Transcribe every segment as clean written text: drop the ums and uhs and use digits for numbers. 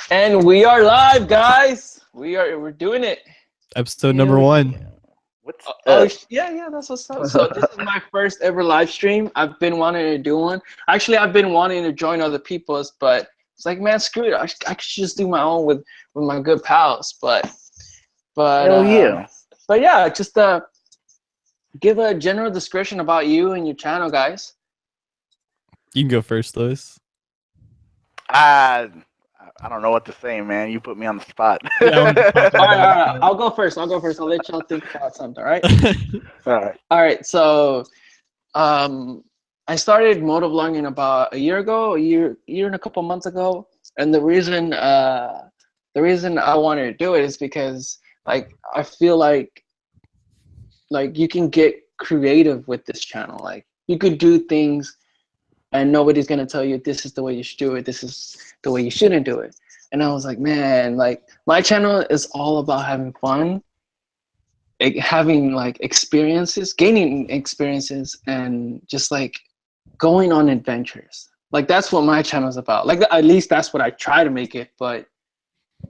And we are live, guys. We're doing it. Episode number 1. What's yeah, that's what's up. So this is my first ever live stream. I've been wanting to do one. Actually, I've been wanting to join other people's, but it's like, man, screw it. I could just do my own with my good pals. But Hell yeah. But yeah, just give a general description about you and your channel, guys. You can go first, Louis. I don't know what to say, man. You put me on the spot. All right. I'll go first. I'll let y'all think about something. All right. All right. So, I started motovlogging about a year and a couple months ago, and the reason I wanted to do it is because, like, I feel like you can get creative with this channel. Like, you could do things and nobody's gonna tell you this is the way you should do it, this is the way you shouldn't do it. And I was like, man, like, my channel is all about having fun, having like experiences, gaining experiences, and just like going on adventures. Like, that's what my channel is about. Like, at least that's what I try to make it. But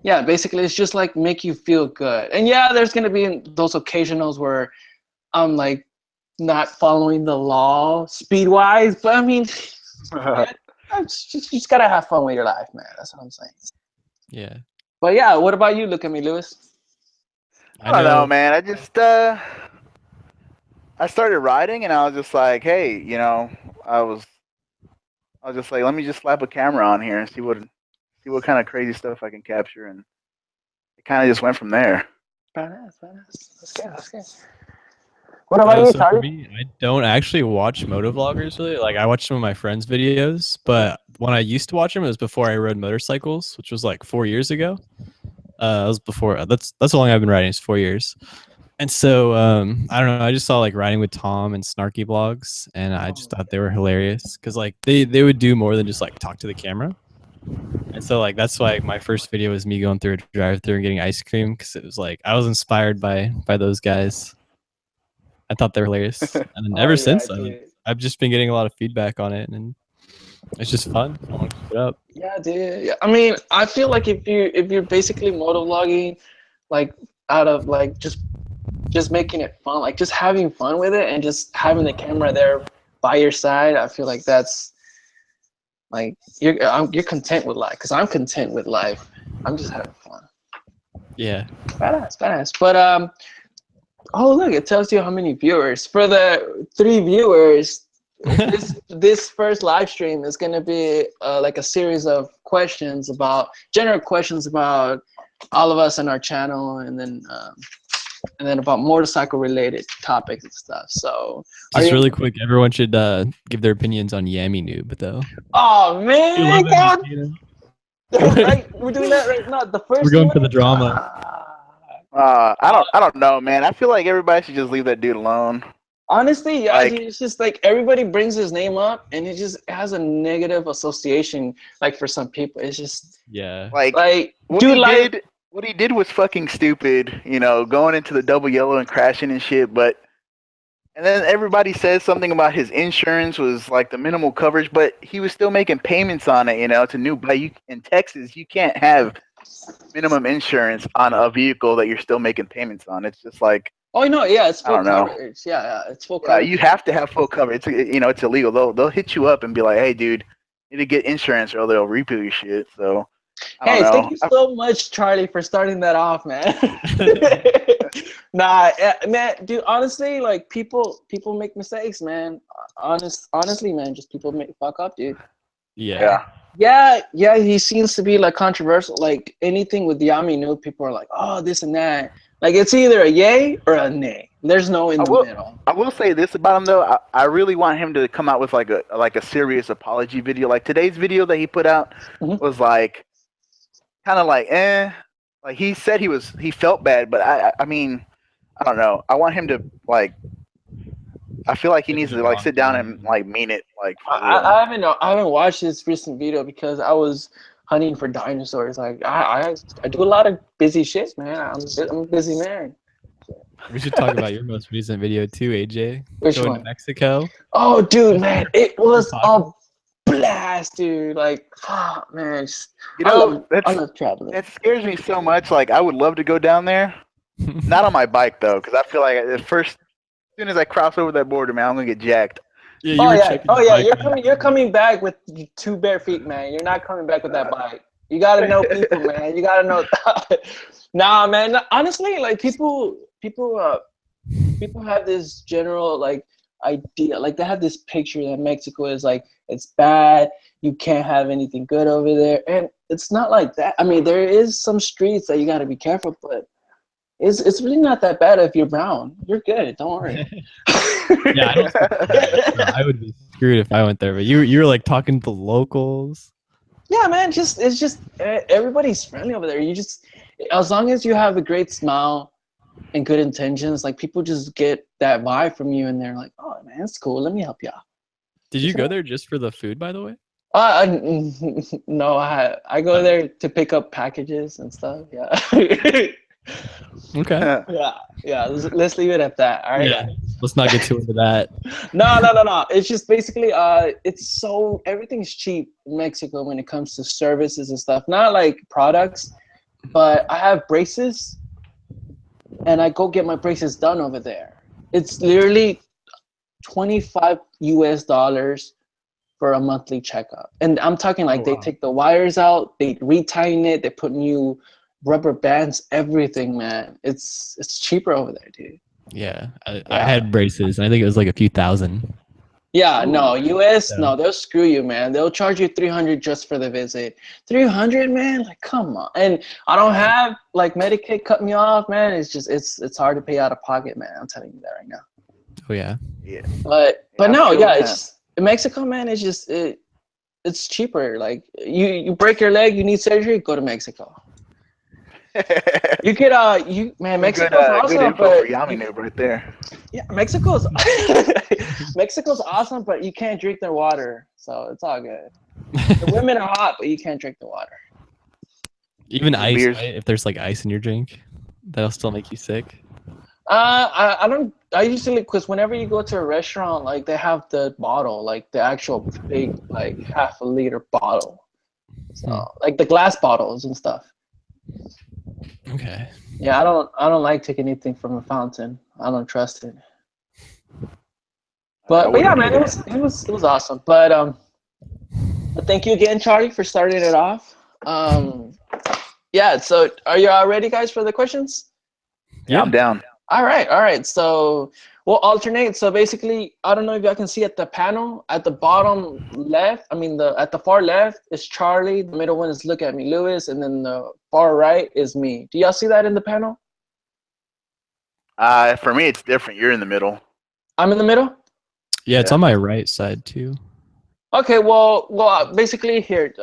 yeah, basically it's just like make you feel good. And yeah, there's gonna be those occasionals where I'm like not following the law speed-wise, but I mean, you just gotta have fun with your life, man. That's what I'm saying. Yeah. But yeah, what about you? Look at me, Lewis. I don't know, man. I just I started riding, and I was just like, hey, you know, I was just like, let me just slap a camera on here and see what kind of crazy stuff I can capture, and it kind of just went from there. Badass. Let's go. What about you, So Charlie? for me, I don't actually watch motovloggers really. Like, I watch some of my friends' videos, but when I used to watch them, it was before I rode motorcycles, which was like 4 years ago. It was before. That's how long I've been riding. It's 4 years. And so I don't know. I just saw like riding with Tom and Snarky vlogs, and I just thought they were hilarious because like they would do more than just like talk to the camera. And so like that's why my first video was me going through a drive-through and getting ice cream, because it was like I was inspired by those guys. I thought they were hilarious, and then ever since I've just been getting a lot of feedback on it, and it's just fun. I want to keep it up. Yeah, dude. Yeah. I mean, I feel like if you're basically motovlogging, like out of like just making it fun, like just having fun with it, and just having the camera there by your side, I feel like that's like you're content with life. Because I'm content with life. I'm just having fun. Yeah. Badass. But oh, look, it tells you how many viewers. For the 3 viewers, this first live stream is going to be like a series of general questions about all of us and our channel, and then about motorcycle related topics and stuff. So just really quick, everyone should give their opinions on Yami Noob, though. Oh, man, God. Right? We're doing that right now. The first We're going for the drama. I don't know, man. I feel like everybody should just leave that dude alone. Honestly, yeah, like, it's just like everybody brings his name up, and it just has a negative association. Like, for some people, it's just like what he did was fucking stupid. You know, going into the double yellow and crashing and shit. And then everybody says something about his insurance was like the minimal coverage, but he was still making payments on it. You know, it's a new bike. In Texas, you can't have minimum insurance on a vehicle that you're still making payments on. It's just like, oh no, yeah, it's full coverage. Coverage. Yeah, it's full coverage. Yeah, you have to have full coverage. It's illegal. They'll hit you up and be like, hey, dude, you need to get insurance or they'll repo your shit. So, I don't know. Thank you so much, Charlie, for starting that off, man. Nah, man, dude, honestly, like, people make mistakes, man. Honestly, man, just people fuck up, dude. Yeah, he seems to be like controversial. Like, anything with Yami Noob, people are like, oh, this and that. Like, it's either a yay or a nay. There's no in the middle. I will say this about him though. I really want him to come out with like a serious apology video. Like today's video that he put out was like kind of like like he said he felt bad, but I mean, I don't know. I want him to like. I feel like he needs to like sit down and like mean it. Like I haven't watched his recent video because I was hunting for dinosaurs. Like I do a lot of busy shit, man. I'm a busy man. We should talk about your most recent video too, AJ. Which Going one? to Mexico. Oh, dude, man, it was a blast. fast, dude. Like, oh, man, I love traveling. That scares me so much. Like, I would love to go down there. Not on my bike though, because I feel like as soon as I cross over that border, man, I'm gonna get jacked. Yeah, You're coming back with 2 bare feet, man. You're not coming back with that bike. You gotta know people, man. You gotta know. Nah, man. Honestly, like people have this general like idea, like they have this picture that Mexico is like it's bad. You can't have anything good over there, and it's not like that. I mean, there is some streets that you gotta be careful, but it's really not that bad if you're brown. You're good. Don't worry. Yeah, I would be screwed if I went there. But you were like talking to the locals. Yeah, man. It's just everybody's friendly over there. As long as you have a great smile and good intentions, like people just get that vibe from you, and they're like, "Oh man, it's cool. Let me help you out." Did you go there just for the food, by the way? No, I go there to pick up packages and stuff. Yeah. Okay. Yeah. Let's leave it at that. All right. Yeah. Let's not get too into that. No. It's just basically everything's cheap in Mexico when it comes to services and stuff. Not like products, but I have braces, and I go get my braces done over there. It's literally $25 for a monthly checkup, and I'm talking like they take the wires out, they retighten it, they put new rubber bands, everything, man. It's cheaper over there, dude. Yeah, I had braces, and I think it was like a few thousand. Yeah, no, US, no, they'll screw you, man. They'll charge you $300 just for the visit. $300, man, like come on. And I don't have like Medicaid cut me off, man. It's just it's hard to pay out of pocket, man. I'm telling you that right now. Oh yeah. But no, it's in Mexico, man. It's just it's cheaper. Like you break your leg, you need surgery, go to Mexico. You could Mexico's awesome, good info but for Yami right there. Yeah, Mexico's awesome, but you can't drink their water, so it's all good. The women are hot, but you can't drink the water. Even ice, right? If there's like ice in your drink, that'll still make you sick. I don't. I usually, because whenever you go to a restaurant, like they have the bottle, like the actual big, like half a liter bottle, so like the glass bottles and stuff. Okay. Yeah, I don't like taking anything from a fountain. I don't trust it. But yeah, man, it was awesome. But thank you again, Charlie, for starting it off. Yeah. So are you all ready, guys, for the questions? Yeah, I'm down. All right. So we'll alternate. So basically, I don't know if y'all can see at the panel at the bottom left. At the far left is Charlie. The middle one is Look at Me, Lewis, and then the far right is me. Do y'all see that in the panel? For me, it's different. You're in the middle. I'm in the middle. Yeah, it's on my right side too. Okay. Well, basically here.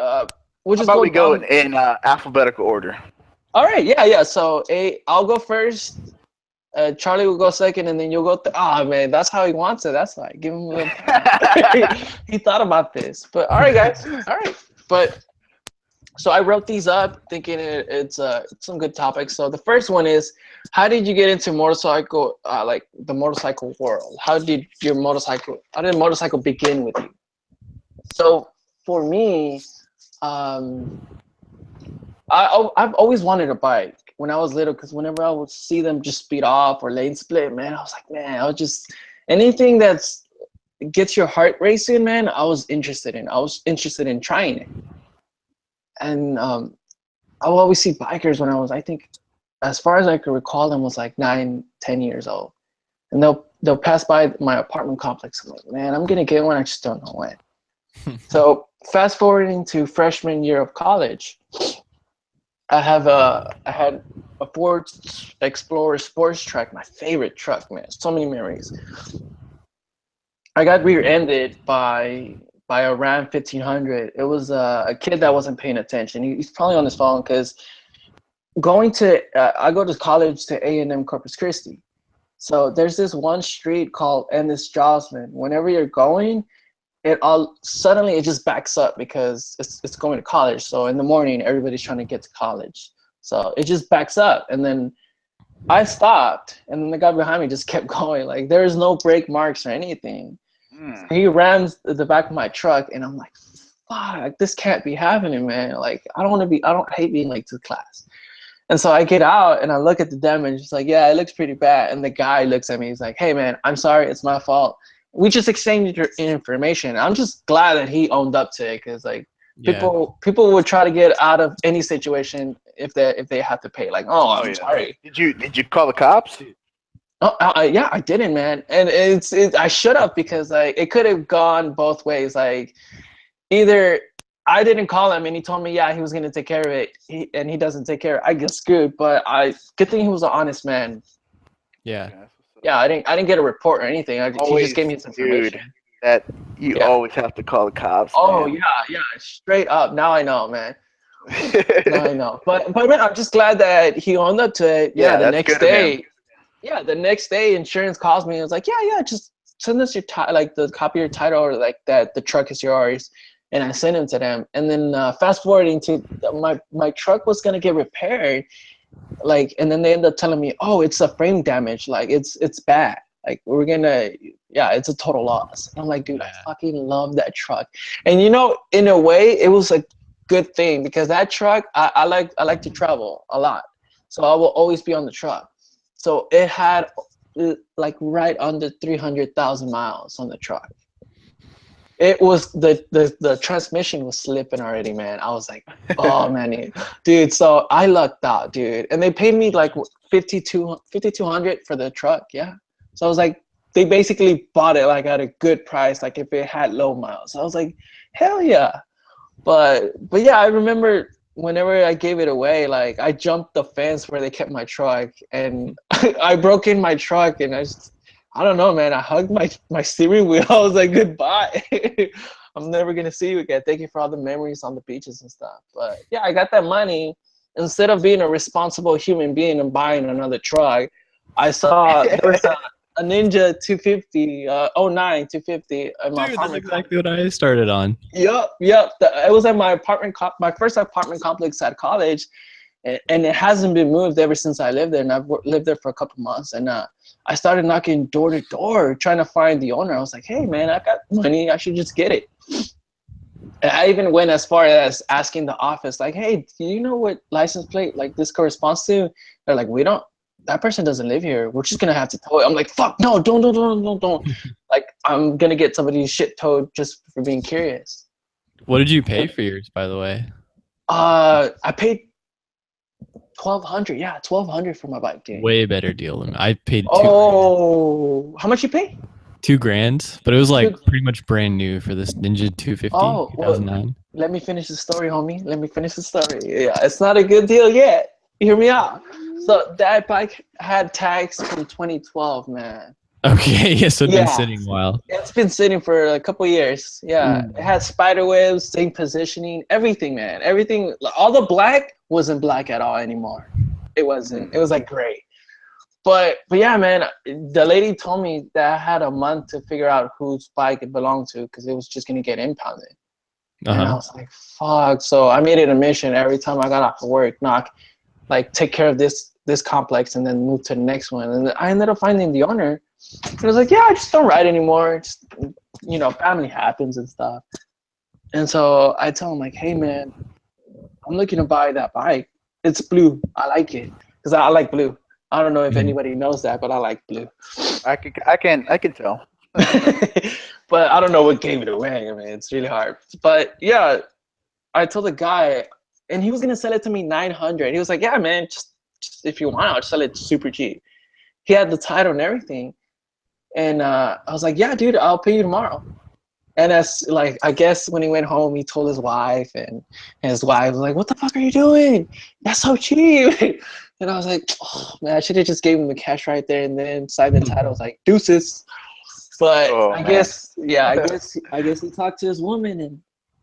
We'll just go in alphabetical order. All right. Yeah. So I'll go first. Charlie will go second, and then you'll go. Man, that's how he wants it. That's why. Give him a little. He thought about this, but all right, guys. All right, but so I wrote these up thinking it's some good topics. So the first one is, how did you get into motorcycle? Like the motorcycle world. How did motorcycle begin with you? So for me, I've always wanted a bike when I was little, because whenever I would see them just speed off or lane split, man, I was like, man, I was just anything that's gets your heart racing, man. I was interested in trying it. And I would always see bikers when I was, I think, as far as I could recall, them was like 9, 10 years old, and they'll pass by my apartment complex. I'm like, man, I'm gonna get one. I just don't know when. So fast forwarding to freshman year of college, I had a Ford Explorer Sports Track, my favorite truck, man. So many memories. I got rear-ended by a Ram 1500. It was a kid that wasn't paying attention. He's probably on his phone because I go to college to A&M Corpus Christi. So there's this one street called Ennis Joslin. Whenever you're going, it just backs up because it's going to college. So in the morning, everybody's trying to get to college. So it just backs up. And then I stopped, and then the guy behind me just kept going. Like, there's no brake marks or anything. So he rams the back of my truck, and I'm like, fuck, this can't be happening, man. Like, I don't hate being late to class. And so I get out and I look at the damage. It's like, yeah, it looks pretty bad. And the guy looks at me. He's like, hey, man, I'm sorry. It's my fault. We just exchanged your information. I'm just glad that he owned up to it, because like people would try to get out of any situation if they have to pay. Like, oh, I'm sorry. Did you call the cops? Oh, yeah, I didn't, man. And I should have, because like it could have gone both ways. Like, either I didn't call him and he told me, yeah, he was gonna take care of it, and he doesn't take care of it, I get screwed. But good thing he was an honest man. Yeah. Yeah, I didn't get a report or anything. He just gave me his information. Dude, that you always have to call the cops. Oh, man. yeah, straight up. Now I know, man. Now I know. But man, I'm just glad that he owned up to it. Yeah, the next day. Yeah, the next day, insurance calls me and was like, yeah, just send us your like the copy of your title, or like that the truck is yours. And I sent him to them. And then fast forwarding to my truck was gonna get repaired, like, and then they ended up telling me, oh, it's a frame damage, like it's bad, like we're gonna, yeah, it's a total loss. And I'm like, dude, I fucking love that truck. And you know, in a way, it was a good thing, because that truck, I like to travel a lot, so I will always be on the truck. So it had like right under 300,000 miles on the truck. It was the transmission was slipping already, man. I was like, oh man, dude. So I lucked out, dude. And they paid me like $5,200 for the truck. Yeah. So I was like, they basically bought it like at a good price, like if it had low miles. So I was like, hell yeah. But yeah, I remember whenever I gave it away, like I jumped the fence where they kept my truck, and I broke in my truck, and I don't know, man. I hugged my steering wheel. I was like, goodbye. I'm never going to see you again. Thank you for all the memories on the beaches and stuff. But yeah, I got that money. Instead of being a responsible human being and buying another truck, I saw there was a Ninja 250, 09 250. Dude, that's exactly what I started on. Yep. It was at my first apartment complex at college. And it hasn't been moved ever since I lived there. And I've lived there for a couple months. And I started knocking door to door, trying to find the owner. I was like, hey, man, I got money. I should just get it. And I even went as far as asking the office, like, hey, do you know what license plate like this corresponds to? They're like, that person doesn't live here. We're just going to have to tow it. I'm like, fuck, no, don't. Like, I'm going to get somebody's shit towed just for being curious. What did you pay for yours, by the way? I paid $1,200. Yeah, $1,200 for my bike, dude. Way better deal than I paid. Oh, how much you pay? $2,000, but it was like pretty much brand new for this Ninja 250. 2009. Well, let me finish the story, homie. Let me finish the story. Yeah, it's not a good deal yet. Hear me out. So that bike had tags from 2012, man. Okay, yes, it's been sitting a while. It's been sitting for a couple years. Yeah, It had spider webs, same positioning, everything, man. Everything, all the black wasn't black at all anymore. It wasn't. It was like gray. But yeah, man, the lady told me that I had a month to figure out whose bike it belonged to, because it was just gonna get impounded. And I was like, fuck. So I made it a mission every time I got off of work, take care of this complex and then move to the next one. And I ended up finding the owner. And I was like, yeah, I just don't ride anymore. Just, family happens and stuff. And so I tell him, like, hey, man, I'm looking to buy that bike. It's blue. I like it because I like blue. I don't know if anybody knows that, but I like blue. I can tell. But I don't know what gave it away. I mean, it's really hard. But yeah, I told the guy, and he was gonna sell it to me $900. He was like, yeah, man, just if you want, I'll sell it super cheap. He had the title and everything. And I was like, yeah, dude, I'll pay you tomorrow. And I guess when he went home, he told his wife, and his wife was like, what the fuck are you doing? That's so cheap. And I was like, oh, man, I should have just gave him the cash right there and then signed the title. I was like, deuces. But I guess he talked to his woman,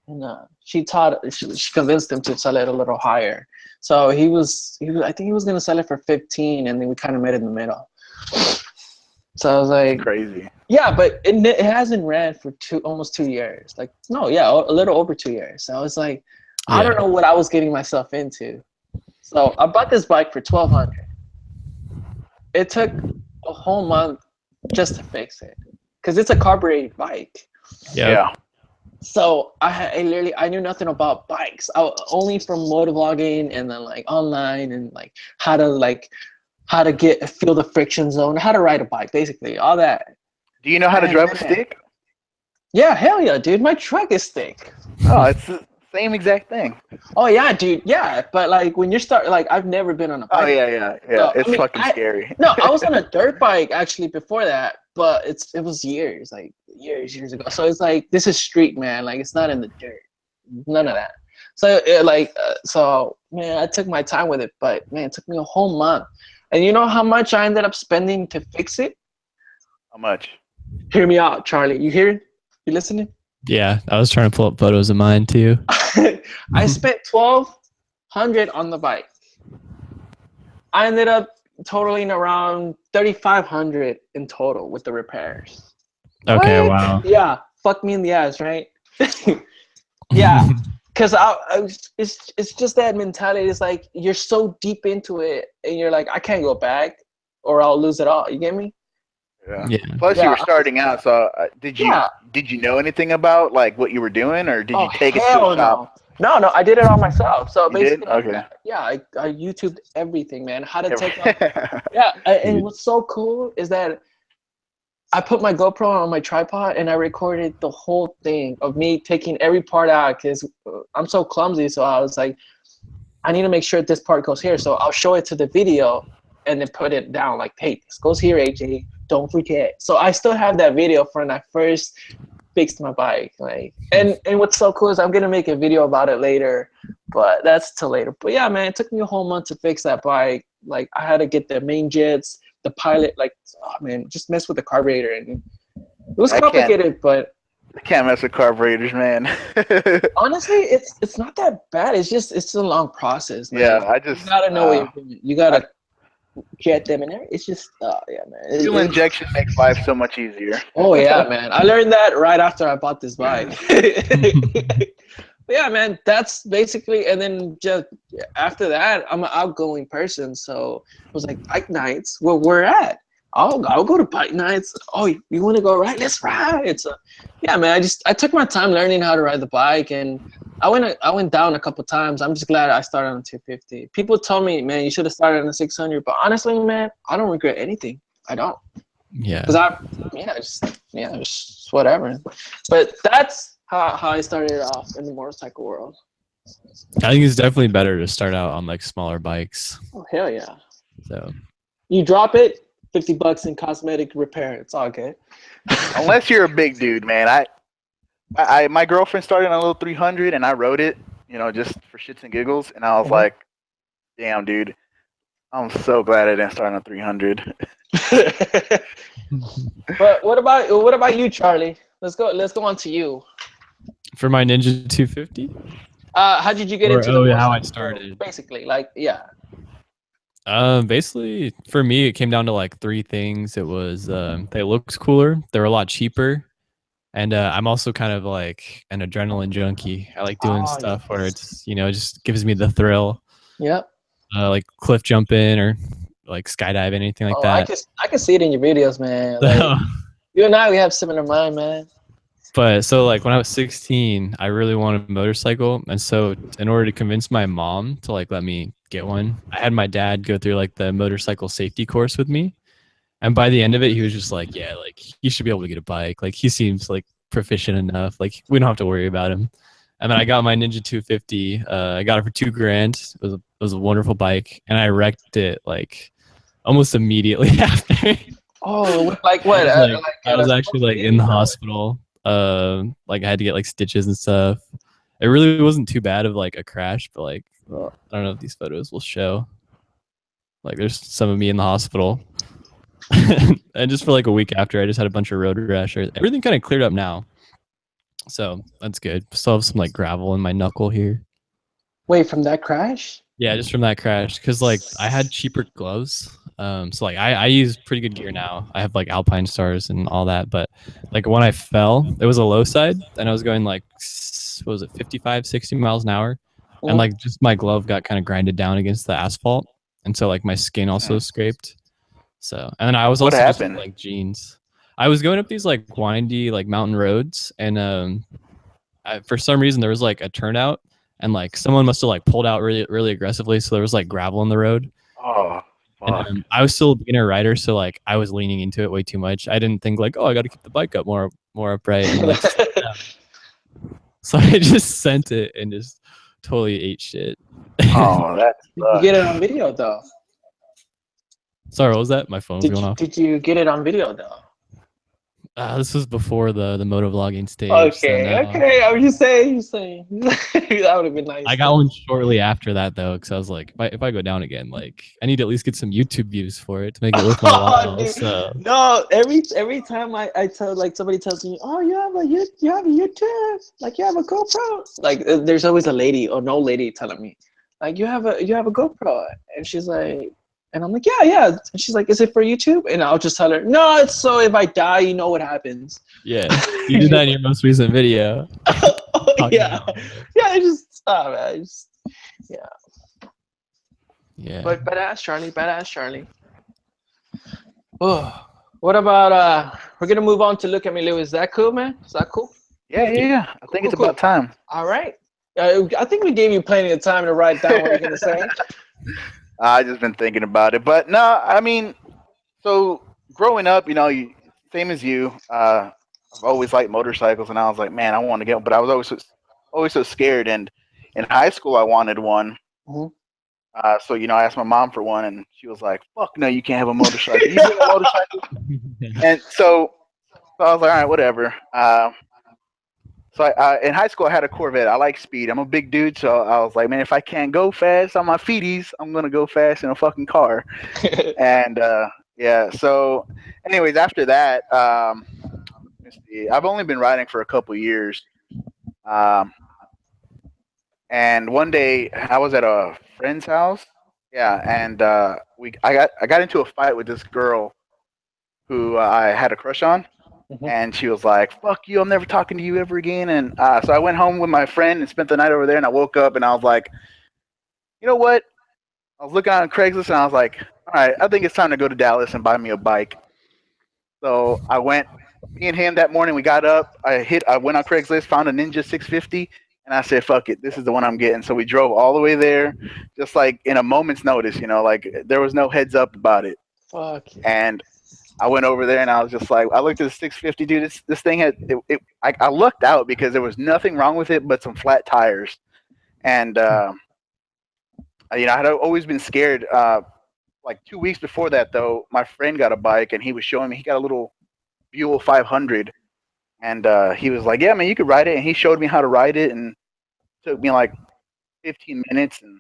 and she convinced him to sell it a little higher. So I think he was going to sell it for 15, and then we kind of met in the middle. So I was like, that's crazy. Yeah, but it hasn't ran for almost 2 years. Like, no, yeah, a little over 2 years. So I was like, I don't know what I was getting myself into. So I bought this bike for $1,200. It took a whole month just to fix it, because it's a carbureted bike. Yeah. So I knew nothing about bikes. Only from motovlogging and then like online and like how to feel the friction zone, how to ride a bike, basically all that. Do you know how to And drive a man, stick? yeah, hell yeah, dude. My truck is thick. Oh, it's the same exact thing. Oh yeah, dude. Yeah, but like when you start, like I've never been on a bike. Oh yeah. So, It's fucking scary. No, I was on a dirt bike actually before that, but it was years ago. So it's like this is street, man. Like it's not in the dirt, none of that. So so man, I took my time with it, but man, it took me a whole month. And you know how much I ended up spending to fix it? How much? Hear me out, Charlie. You hear? You listening? Yeah, I was trying to pull up photos of mine too. I spent $1,200 on the bike. I ended up totaling around $3,500 in total with the repairs. Okay, What? wow. Yeah, fuck me in the ass, right? Yeah, because it's just that mentality. It's like you're so deep into it, and you're like, I can't go back, or I'll lose it all. You get me? Yeah. Plus, you were starting out, so did you know anything about like what you were doing, or did you take it to the shop? No, I did it all myself. So basically, Okay. Yeah, I YouTubed everything, man. How to take off. Yeah, and what's so cool is that I put my GoPro on my tripod and I recorded the whole thing of me taking every part out because I'm so clumsy. So I was like, I need to make sure this part goes here. So I'll show it to the video and then put it down like, hey, this goes here, AJ. Don't forget. So I still have that video from when I first fixed my bike. Like, and what's so cool is I'm gonna make a video about it later, but that's till later. But yeah, man, it took me a whole month to fix that bike. Like I had to get the main jets, the pilot, like, oh man, just mess with the carburetor, and it was complicated, but I can't mess with carburetors, man. honestly, it's not that bad. It's a long process, man. Yeah, you gotta know what you're doing. You gotta jet them and everything. It's just yeah, man. Fuel injection makes life so much easier. Oh yeah, man. I learned that right after I bought this bike. Yeah, man, that's basically, and then just after that, I'm an outgoing person, so it was like bike nights where we're at. I'll go to bike nights. Oh, you want to go ride? Let's ride. So yeah, man, I took my time learning how to ride the bike, and I went down a couple times. I'm just glad I started on 250. People told me, man, you should have started on a 600, but honestly, man, I don't regret anything. I don't. Yeah. Because just whatever. But that's how I started off in the motorcycle world. I think it's definitely better to start out on like smaller bikes. Oh hell yeah! So you drop it, $50 in cosmetic repair. It's all good. Unless you're a big dude, man. I my girlfriend started on a little 300, and I rode it, just for shits and giggles, and I was like, damn, dude, I'm so glad I didn't start on 300. But what about you, Charlie? Let's go on to you. For my Ninja 250? How did you get into how I started? Basically, like, yeah. Basically, for me, it came down to like three things. It was they looked cooler, they were a lot cheaper, and I'm also kind of like an adrenaline junkie. I like doing stuff where it's it just gives me the thrill. Yep. Like cliff jumping or like skydiving, anything like that. I can see it in your videos, man. Like, you and I, we have similar mind, man. But so like when I was 16, I really wanted a motorcycle, and so in order to convince my mom to like let me get one, I had my dad go through like the motorcycle safety course with me, and by the end of it, he was just like, yeah, like you should be able to get a bike. Like he seems like proficient enough. Like we don't have to worry about him. And then I got my Ninja 250. I got it for $2,000. It was a wonderful bike, and I wrecked it like almost immediately after. Oh, like what? I was actually like in the hospital. Like I had to get like stitches and stuff. It really wasn't too bad of like a crash, but like I don't know if these photos will show. Like there's some of me in the hospital. And just for like a week after, I just had a bunch of road rash. Everything kind of cleared up now, so that's good. Still have some like gravel in my knuckle here. Wait, from that crash? Yeah, just from that crash, because like I had cheaper gloves. So like I use pretty good gear now. I have like Alpine Stars and all that, but like when I fell, it was a low side, and I was going like, what was it, 55, 60 miles an hour, and like just my glove got kind of grinded down against the asphalt, and so like my skin also scraped. So, and then I was also just wearing, like jeans. I was going up these like windy like mountain roads, and for some reason there was like a turnout, and like someone must have like pulled out really really aggressively, so there was like gravel in the road. Oh, fuck. And I was still a beginner rider, so like I was leaning into it way too much. I didn't think like, oh, I got to keep the bike up more upright. And, like, so I just sent it and just totally ate shit. Oh, that's. You get it on video though. Sorry, what was that? My phone's going off. Did you get it on video though? This was before the motovlogging stage. Okay, okay. I was just saying. That would have been nice. I got one shortly after that though, because I was like, if I go down again, like I need to at least get some YouTube views for it to make it worth my while. So. No, every time I tell, like, somebody tells me, oh, you have a YouTube, like you have a GoPro. Like there's always a lady or no lady telling me, like you have a GoPro, and she's like. And I'm like, yeah. And she's like, is it for YouTube? And I'll just tell her, no, it's so if I die, you know what happens. Yeah, you did that in your most recent video. Yeah. I just, man, yeah. But badass Charlie. Oh, what about, we're going to move on to Look at Me, Lou. Is that cool, man? Is that cool? Yeah. I think it's about time. All right. I think we gave you plenty of time to write down what you're going to say. I just been thinking about it, but no, I mean, so growing up, same as you, I've always liked motorcycles, and I was like, man, I want to get one, but I was always so scared. And in high school, I wanted one. Mm-hmm. So I asked my mom for one, and she was like, "Fuck no, you can't have a motorcycle. You bring a motorcycle." And so I was like, all right, whatever. So in high school, I had a Corvette. I like speed. I'm a big dude, so I was like, man, if I can't go fast on my feeties, I'm gonna go fast in a fucking car. And yeah. So, anyways, after that, let's see. I've only been riding for a couple years. And one day I was at a friend's house. Yeah, and I got into a fight with this girl who I had a crush on. Mm-hmm. And she was like, fuck you, I'm never talking to you ever again. And so I went home with my friend and spent the night over there, and I woke up and I was like, you know what? I was looking on Craigslist and I was like, all right, I think it's time to go to Dallas and buy me a bike. So I went, me and him that morning, we got up, I went on Craigslist, found a Ninja 650, and I said, fuck it, this is the one I'm getting. So we drove all the way there, just like in a moment's notice, like there was no heads up about it. Fuck. And I went over there and I was just like, I looked at the 650, dude. This thing had, I lucked out because there was nothing wrong with it but some flat tires. And, I had always been scared. Like 2 weeks before that, though, my friend got a bike and he was showing me, he got a little Buell 500. And he was like, yeah, man, you could ride it. And he showed me how to ride it. And it took me like 15 minutes. And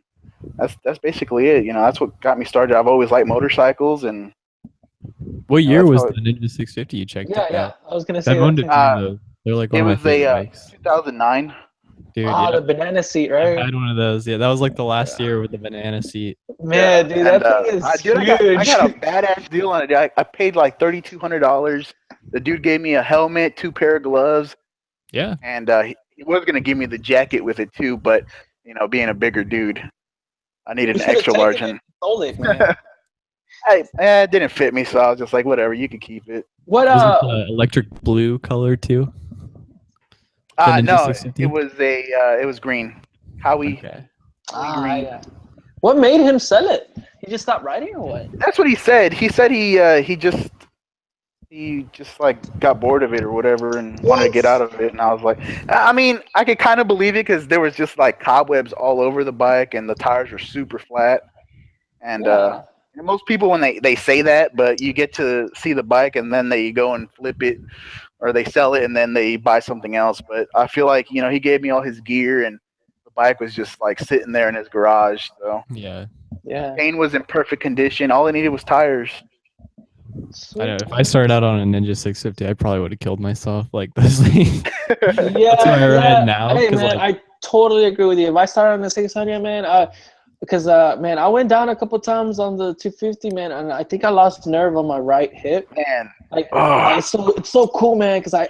that's basically it. That's what got me started. I've always liked motorcycles. And what year was the Ninja 650 you checked out? Yeah. I was gonna say they're like one of my favorite bikes. 2009. Dude, the banana seat, right? I had one of those. Yeah, that was like the last year with the banana seat. Man, dude, that thing is huge. I got a badass deal on it. I paid like $3,200. The dude gave me a helmet, 2 pair of gloves. Yeah. And he was gonna give me the jacket with it too, but being a bigger dude, I needed an extra large. And sold it, man. It didn't fit me, so I was just like, whatever, you can keep it. What was it electric blue color too? No, it was green. Howie. Okay. Green. Yeah. What made him sell it? He just stopped riding, or what? That's what he said. He said he just like got bored of it or whatever and wanted to get out of it. And I was like, I mean, I could kind of believe it because there was just like cobwebs all over the bike and the tires were super flat. And most people, when they say that, but you get to see the bike and then they go and flip it or they sell it and then they buy something else. But I feel like, he gave me all his gear and the bike was just like sitting there in his garage. So yeah. Paint was in perfect condition. All I needed was tires. I know. If I started out on a Ninja 650, I probably would have killed myself. Like this thing. That's where I ride now. Hey, man, I totally agree with you. If I started on the 600, man, because man, I went down a couple times on the 250, man, and I think I lost nerve on my right hip. Man, like it's so cool, man, because I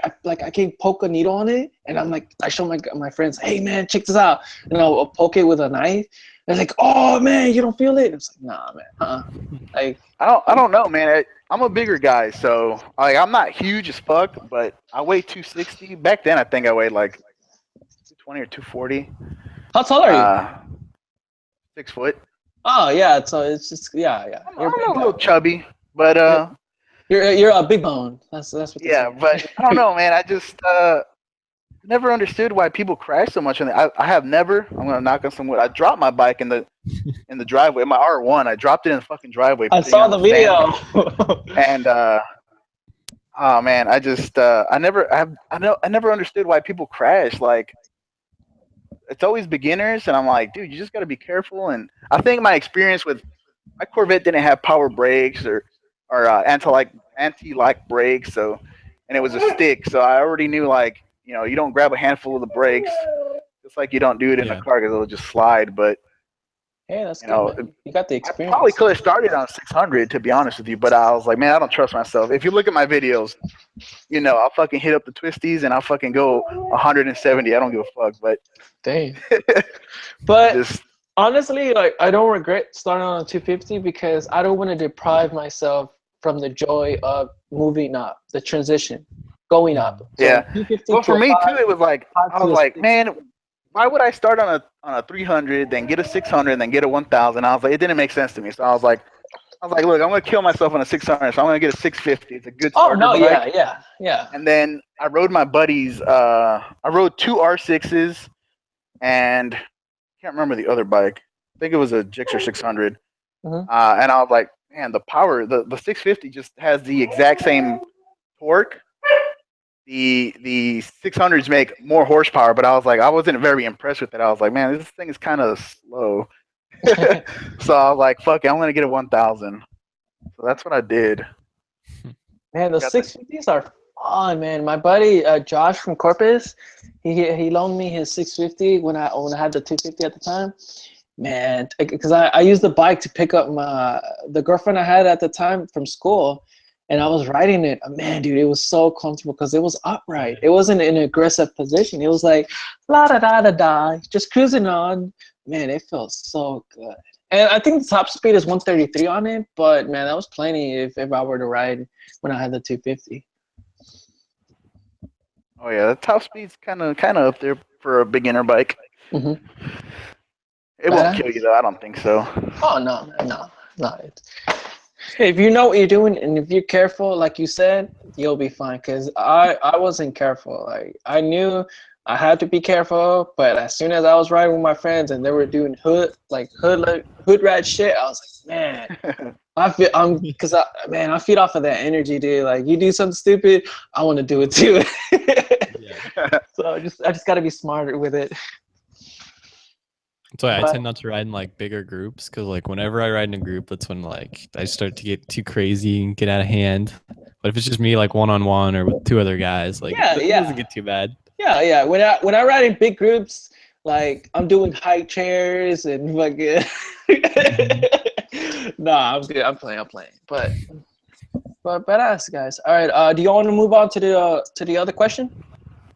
can poke a needle on it, and I'm like, I show my friends, hey man, check this out, and I'll poke it with a knife. They're like, oh man, you don't feel it? It's like, nah, man. Like I don't know, man. I'm a bigger guy, so I'm not huge as fuck, but I weigh 260. Back then, I think I weighed like 220 or 240. How tall are you? 6 foot. Oh yeah, so it's just yeah. I'm a little chubby, but you're a big bone. That's what. Yeah, but I don't know, man. I just never understood why people crash so much. And I have never. I'm gonna knock on some wood. I dropped my bike in the driveway. My R1. I dropped it in the fucking driveway. I saw the video. And oh man, I never understood why people crash. Like, it's always beginners, and I'm like, dude, you just gotta be careful. And I think my experience with my Corvette didn't have power brakes or anti-lock brakes, so, and it was a stick, so I already knew, like, you don't grab a handful of the brakes, just like you don't do it in a car because it'll just slide. But hey, that's good, man. You got the experience. I probably could have started on 600, to be honest with you, but I was like, man, I don't trust myself. If you look at my videos, I'll fucking hit up the twisties and I'll fucking go 170. I don't give a fuck. But dang. But honestly, like, I don't regret starting on a 250 because I don't want to deprive myself from the joy of moving up, the transition, going up. So yeah. Well, for me too, it was like, I was like, man, why would I start on a 300, then get a 600, then get a 1000? I was like, it didn't make sense to me. So I was like, look, I'm gonna kill myself on a 600, so I'm gonna get a 650. It's a good starter bike. Yeah. And then I rode my buddies. I rode 2 R6s, and I can't remember the other bike. I think it was a Gixxer 600. And I was like, man, the power, the 650 just has the exact same torque. The 600s make more horsepower, but I was like, I wasn't very impressed with it. I was like, man, this thing is kind of slow. So I was like, fuck it, I'm gonna get a 1000. So that's what I did. Man, the 650s are fun, man. My buddy Josh from Corpus, he loaned me his 650 when I had the 250 at the time. Man, because I used the bike to pick up the girlfriend I had at the time from school, and I was riding it. Man, dude, it was so comfortable because it was upright. It wasn't in an aggressive position. It was like la da da da da, just cruising on. Man, it felt so good. And I think the top speed is 133 on it, but man, that was plenty if I were to ride when I had the 250. Oh yeah, the top speed's kind of up there for a beginner bike. It won't kill you though. I don't think so. Oh no. If you know what you're doing and if you're careful, like you said, you'll be fine. Cause I wasn't careful. Like, I knew I had to be careful, but as soon as I was riding with my friends and they were doing hood rat shit, I was like, man, I feed off of that energy, dude. Like, you do something stupid, I want to do it too. So I just got to be smarter with it. So I tend not to ride in like bigger groups because like whenever I ride in a group, that's when like I start to get too crazy and get out of hand. But if it's just me like one-on-one or with 2 other guys, like it doesn't get too bad. Yeah. When I ride in big groups, like I'm doing high chairs and like nah, I'm good. I'm playing. But badass, guys. All right. Do you want to move on to the other question?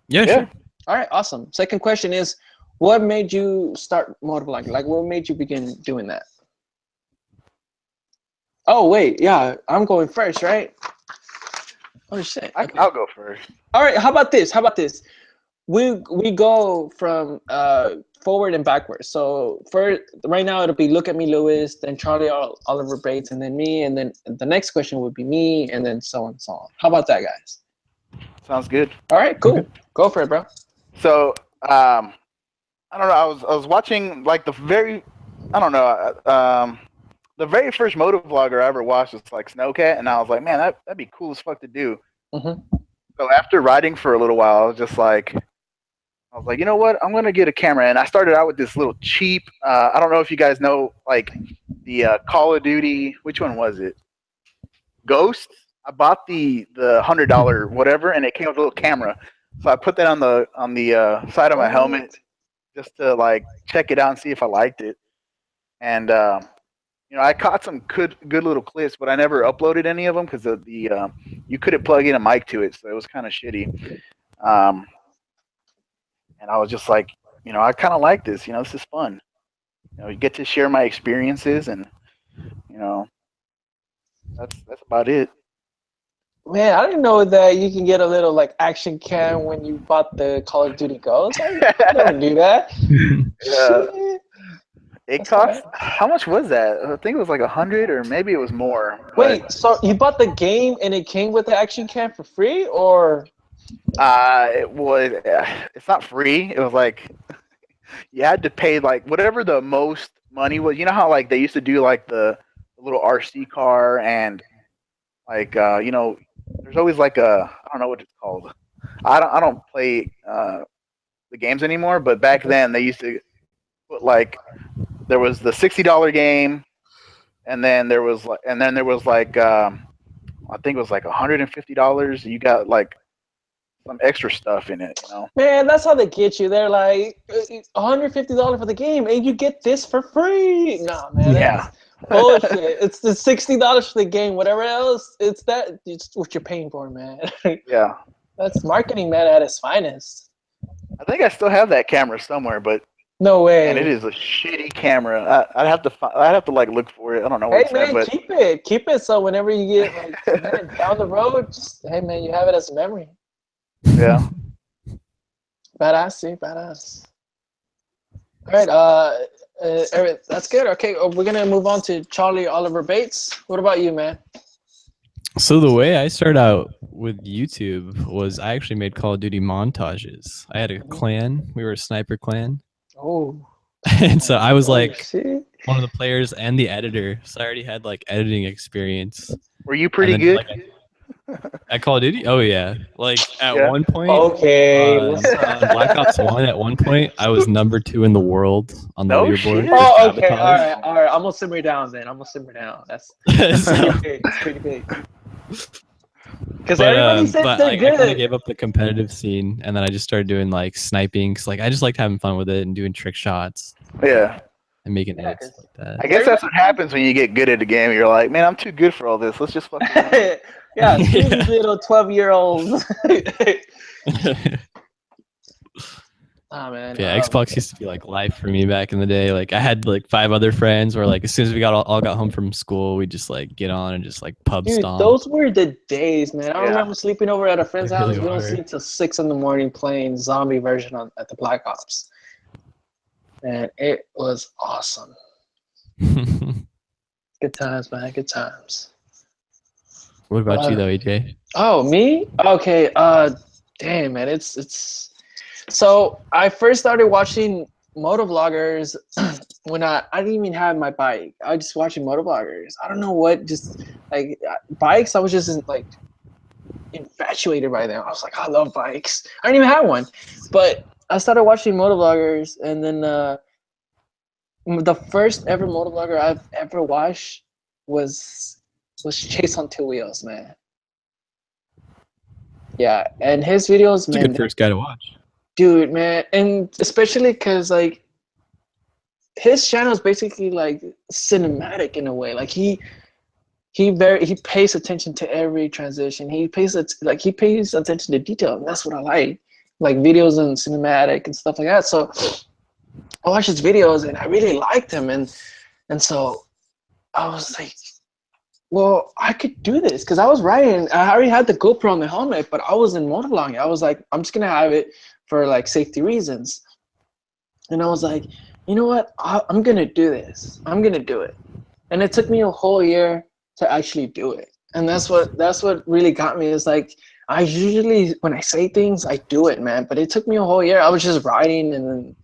Yeah, sure. All right, awesome. Second question is, what made you start motovlogging? Like, what made you begin doing that? Oh, wait. Yeah, I'm going first, right? Oh, shit. Okay. I'll go first. All right, how about this? We go from forward and backwards. So right now, it'll be Look at Me, Lewis, then CharlieOliverBates, and then me. And then the next question would be me, and then so on and so on. How about that, guys? Sounds good. All right, cool. Go for it, bro. So, I don't know. I was watching like the very first motovlogger I ever watched was like Snowcat, and I was like, man, that'd be cool as fuck to do. So after riding for a little while, I was like, you know what? I'm gonna get a camera, and I started out with this little cheap. I don't know if you guys know like the Call of Duty. Which one was it? Ghost. I bought the $100 whatever, and it came with a little camera. So I put that on the side of my helmet, just to like check it out and see if I liked it. And I caught some good little clips, but I never uploaded any of them because you couldn't plug in a mic to it, so it was kind of shitty. And I was just like, I kind of like this. This is fun. You get to share my experiences, and that's about it. Man, I didn't know that you can get a little like action cam when you bought the Call of Duty Ghost. I never knew that. Yeah. Shit. It cost, how much was that? I think it was like 100 or maybe it was more. Wait, so you bought the game and it came with the action cam for free, or? It was, it's not free. It was like, you had to pay like whatever the most money was. You know how like they used to do like the little RC car and like, you know, there's always like I don't know what it's called. I don't play the games anymore, but back then they used to put like, there was the $60 game, and then there was like, I think it was like $150. You got like some extra stuff in it, you know. Man, that's how they get you. They're like $150 for the game, and you get this for free. Nah, man, that's bullshit. It's the $60 for the game. Whatever else, it's what you're paying for, man. Yeah, that's marketing, man, at its finest. I think I still have that camera somewhere, but no way. And it is a shitty camera. I'd have to like look for it. I don't know. Hey man, but keep it. So whenever you get like down the road, just, hey man, you have it as a memory. Yeah. Badass. All right, Eric, that's good. Okay, we're gonna move on to CharlieOliverBates. What about you, man? So the way I started out with YouTube was I actually made Call of Duty montages. I had a clan. We were a sniper clan. Oh. And so I was like one of the players and the editor. So I already had like editing experience. Were you pretty good? Like, at Call of Duty? Oh yeah. Like at one point, okay. on Black Ops 1, at one point, I was number 2 in the world on the leaderboard. Oh, okay. All right. I'm gonna simmer down then. That's pretty big. Because everybody said they're good. I kind of gave up the competitive scene, and then I just started doing like sniping. Cause like I just liked having fun with it and doing trick shots. Yeah. And making edits like that. I guess that's what happens when you get good at a game. You're like, man, I'm too good for all this. Let's just fucking. Yeah, these little 12-year-olds. Oh man. Yeah, Xbox used to be like life for me back in the day. Like I had like 5 other friends where like as soon as we all got home from school, we just like get on and just like pub stomp. Those were the days, man. I remember sleeping over at a friend's house. We don't sleep till 6 in the morning playing zombie version at the Black Ops. And it was awesome. Good times, man. Good times. What about you though, EJ? Oh, me? Okay. Damn, man. It's. So I first started watching motovloggers when I didn't even have my bike. I was just watching motovloggers. I don't know what, just like bikes. I was just like infatuated by them. I was like, I love bikes. I didn't even have one, but I started watching motovloggers, and then the first ever motovlogger I've ever watched was Chase on 2 Wheels, man. Yeah, and his videos, man. He's a good first guy to watch. Dude, man, and especially because like his channel is basically like cinematic in a way. Like he pays attention to every transition. He pays attention to detail, and that's what I like videos and cinematic and stuff like that. So I watched his videos and I really liked him, and so I was like, well, I could do this because I was riding. I already had the GoPro on the helmet, but I was in motovlogging. I was like, I'm just gonna have it for like safety reasons. And I was like, you know what? I'm gonna do this. I'm gonna do it. And it took me a whole year to actually do it. And that's what really got me, is like, I usually, when I say things, I do it, man. But it took me a whole year. I was just riding and then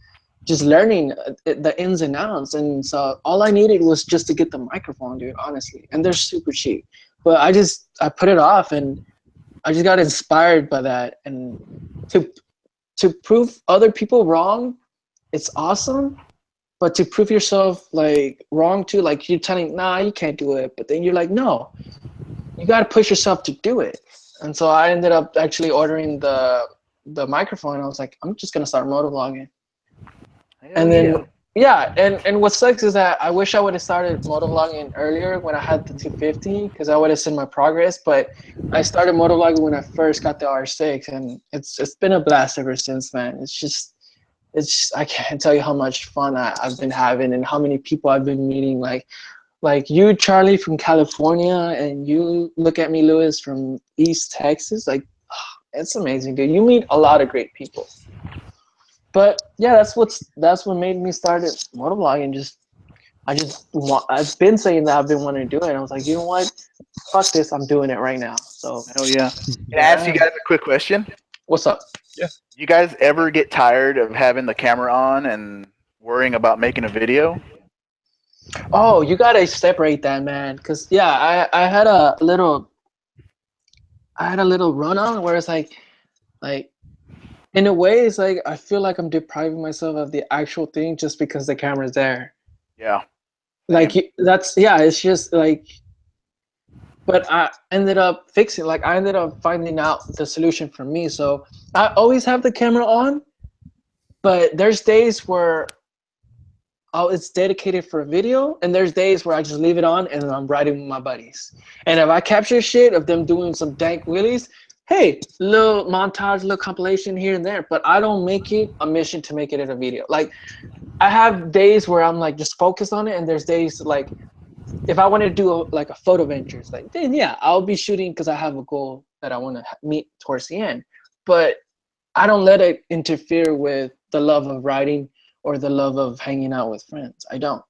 just learning the ins and outs. And so all I needed was just to get the microphone, dude, honestly. And they're super cheap. But I put it off, and I just got inspired by that. And to prove other people wrong, it's awesome. But to prove yourself like wrong too, like you're telling, nah, you can't do it. But then you're like, no, you got to push yourself to do it. And so I ended up actually ordering the microphone. I was like, I'm just going to start motovlogging. And then, and what sucks is that I wish I would have started motovlogging earlier when I had the 250, because I would have seen my progress. But I started motovlogging when I first got the R6, and it's been a blast ever since, man. It's just I can't tell you how much fun I've been having and how many people I've been meeting. Like, like you, Charlie, from California, and you look at me, Lewis, from East Texas. Like, it's amazing, dude. You meet a lot of great people. But yeah, that's what made me start motovlogging. I've been saying that I've been wanting to do it. And I was like, you know what? Fuck this, I'm doing it right now. So hell yeah. Can I ask you guys a quick question? What's up? Yeah. You guys ever get tired of having the camera on and worrying about making a video? Oh, you gotta separate that, man. Cause yeah, I had a little run on where it's like in a way it's like I feel like I'm depriving myself of the actual thing just because the camera's there. Yeah. Like it's just like, but I ended up fixing, like I ended up finding out the solution for me. So I always have the camera on, but there's days where it's dedicated for a video, and there's days where I just leave it on and I'm riding with my buddies. And if I capture shit of them doing some dank wheelies, hey, little montage, little compilation here and there, but I don't make it a mission to make it in a video. Like, I have days where I'm like just focused on it, and there's days like if I want to do like a photo ventures, like then yeah, I'll be shooting because I have a goal that I want to meet towards the end. But I don't let it interfere with the love of writing or the love of hanging out with friends. I don't.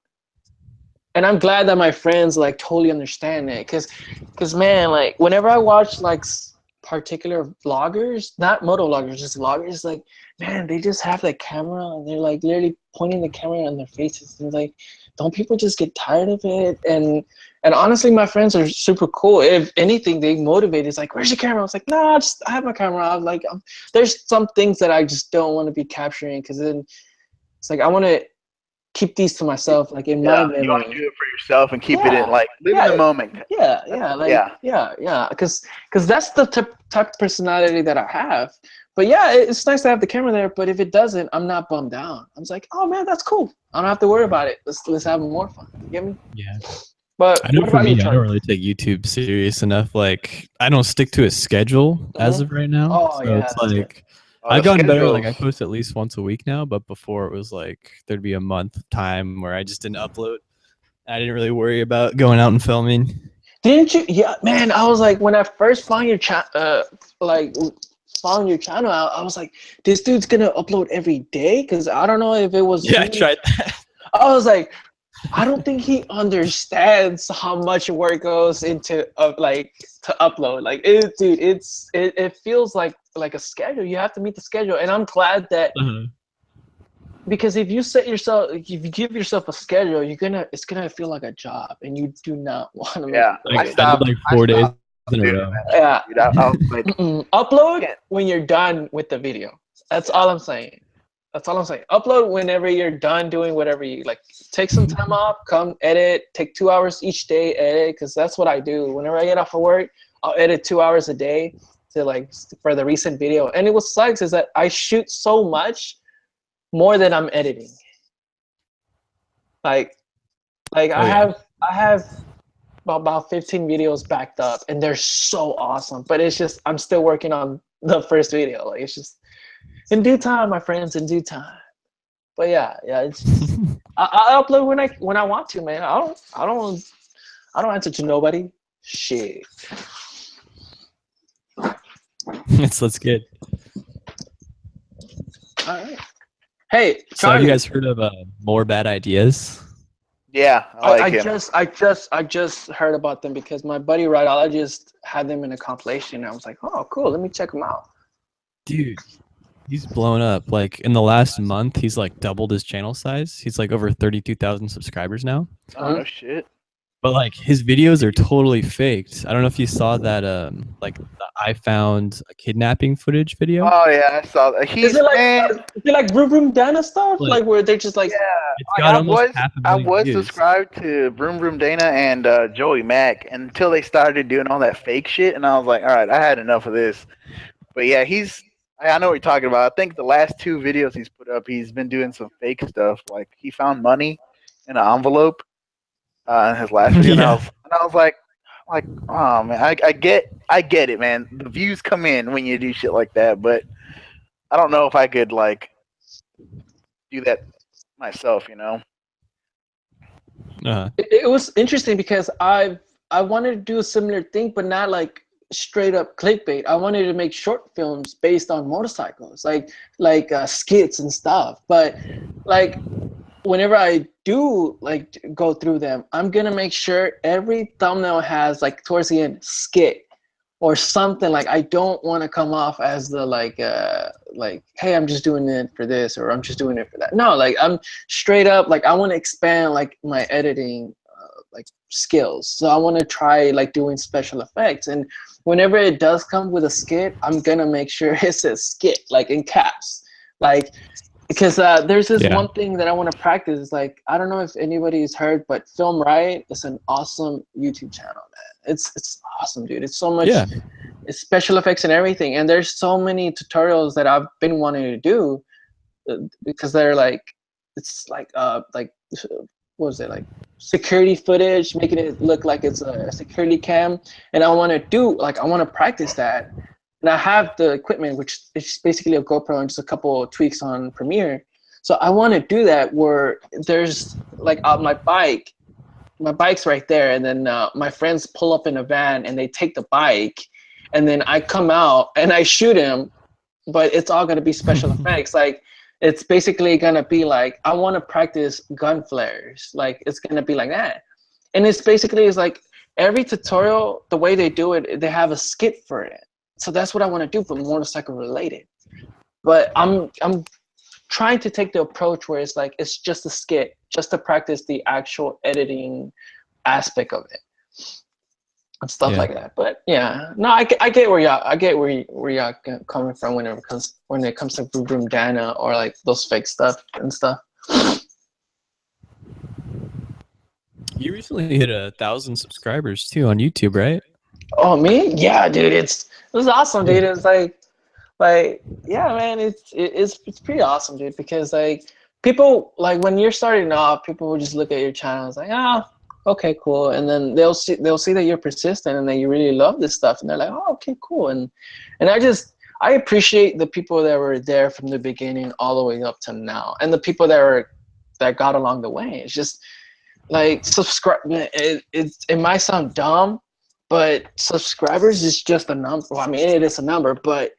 And I'm glad that my friends like totally understand it, because man, like whenever I watch like particular vloggers, not moto vloggers, just vloggers, like man, they just have the camera and they're like literally pointing the camera on their faces, and like, don't people just get tired of it? And honestly, my friends are super cool. If anything, they motivate. It's like, where's your camera? I was like, nah, I have my camera. I'm like, there's some things that I just don't want to be capturing, because then it's like I want to keep these to myself, like in my memory. You want to do it for yourself and keep it in, like, live in the moment. Because that's the type of personality that I have. But yeah, it's nice to have the camera there, but if it doesn't, I'm not bummed out. I'm just like, oh man, that's cool. I don't have to worry about it. Let's have more fun. You get me? Yeah. But I know for me, I don't really take YouTube serious enough. Like, I don't stick to a schedule as of right now. Oh, so yeah, it's like I've gotten better. Like, I post at least once a week now, but before it was like there'd be a month time where I just didn't upload. I didn't really worry about going out and filming. Didn't you? Yeah, man. I was like, when I first found your found your channel out, I was like, this dude's gonna upload every day, because I don't know if it was. Yeah, I tried that. I was like, I don't think he understands how much work goes into to upload. Like, dude, it feels like a schedule. You have to meet the schedule, and I'm glad that because if you give yourself a schedule, it's gonna feel like a job, and you do not want to. Yeah, I stopped like 4 days in a row. Yeah, dude, I was like, upload when you're done with the video. That's all I'm saying. That's all I'm saying. Upload whenever you're done doing whatever you like. Take some time off, come edit, take 2 hours each day, edit, because that's what I do. Whenever I get off of work, I'll edit 2 hours a day for the recent video. And what sucks is that I shoot so much more than I'm editing. I have about 15 videos backed up, and they're so awesome. But it's just I'm still working on the first video. Like, it's just in due time, my friends, in due time. But yeah, it's just, I upload when I want to, man. I don't answer to nobody. Shit. That's good. All right. Hey, so have you guys heard of More Bad Ideas? Yeah, I just heard about them because my buddy radiologist had them in a compilation. I was like, oh, cool. Let me check them out. Dude, he's blown up. Like, in the last month, he's like doubled his channel size. He's like over 32,000 subscribers now. Oh, no shit. But like, his videos are totally faked. I don't know if you saw that like the I found a kidnapping footage video. Oh yeah, I saw that. Is it like Vroom Vroom Dana stuff? Like where they're just like, yeah, I was subscribed to Vroom Vroom Dana and Joey Mack until they started doing all that fake shit, and I was like, all right, I had enough of this. But yeah, I know what you're talking about. I think the last 2 videos he's put up, he's been doing some fake stuff. Like, he found money in an envelope in his last video, and I was like, oh man, I get it, man. The views come in when you do shit like that, but I don't know if I could like do that myself, you know. It was interesting because I wanted to do a similar thing, but not like straight up clickbait. I wanted to make short films based on motorcycles, like skits and stuff. But like whenever I do like go through them, I'm gonna make sure every thumbnail has like towards the end skit or something. Like I don't want to come off as the like hey, I'm just doing it for this or I'm just doing it for that. No, like I'm straight up like I want to expand like my editing like skills. So I want to try like doing special effects, and whenever it does come with a skit, I'm gonna make sure it says skit like in caps, like because there's this one thing that I want to practice. It's like, I don't know if anybody's heard, but Film Riot is an awesome YouTube channel, man. It's awesome, dude. It's so much it's special effects and everything, and there's so many tutorials that I've been wanting to do because they're like, it's like what was it, like security footage, making it look like it's a security cam, and I want to practice that. And I have the equipment, which is basically a GoPro and just a couple of tweaks on Premiere. So I want to do that where there's like my bike's right there, and then my friends pull up in a van and they take the bike, and then I come out and I shoot him, but it's all gonna be special effects. Like it's basically gonna be like, I want to practice gun flares. Like it's gonna be like that, and it's like every tutorial, the way they do it, they have a skit for it. So that's what I want to do, but motorcycle related. But I'm trying to take the approach where it's like it's just a skit, just to practice the actual editing aspect of it and stuff like that. But yeah, no, I get where y'all coming from when it comes to Vroom Vroom Dana or like those fake stuff and stuff. You recently hit 1,000 subscribers too on YouTube, right? Oh, me? Yeah, dude, it was awesome, dude. It's like yeah, man, it's pretty awesome, dude, because like people, like when you're starting off, people will just look at your channel and it's like, oh, okay, cool, and then they'll see that you're persistent and that you really love this stuff, and they're like, oh, okay, cool, and I appreciate the people that were there from the beginning all the way up to now, and the people that got along the way. It's just like subscribe. It might sound dumb, but subscribers is just a number. Well, I mean, it is a number, but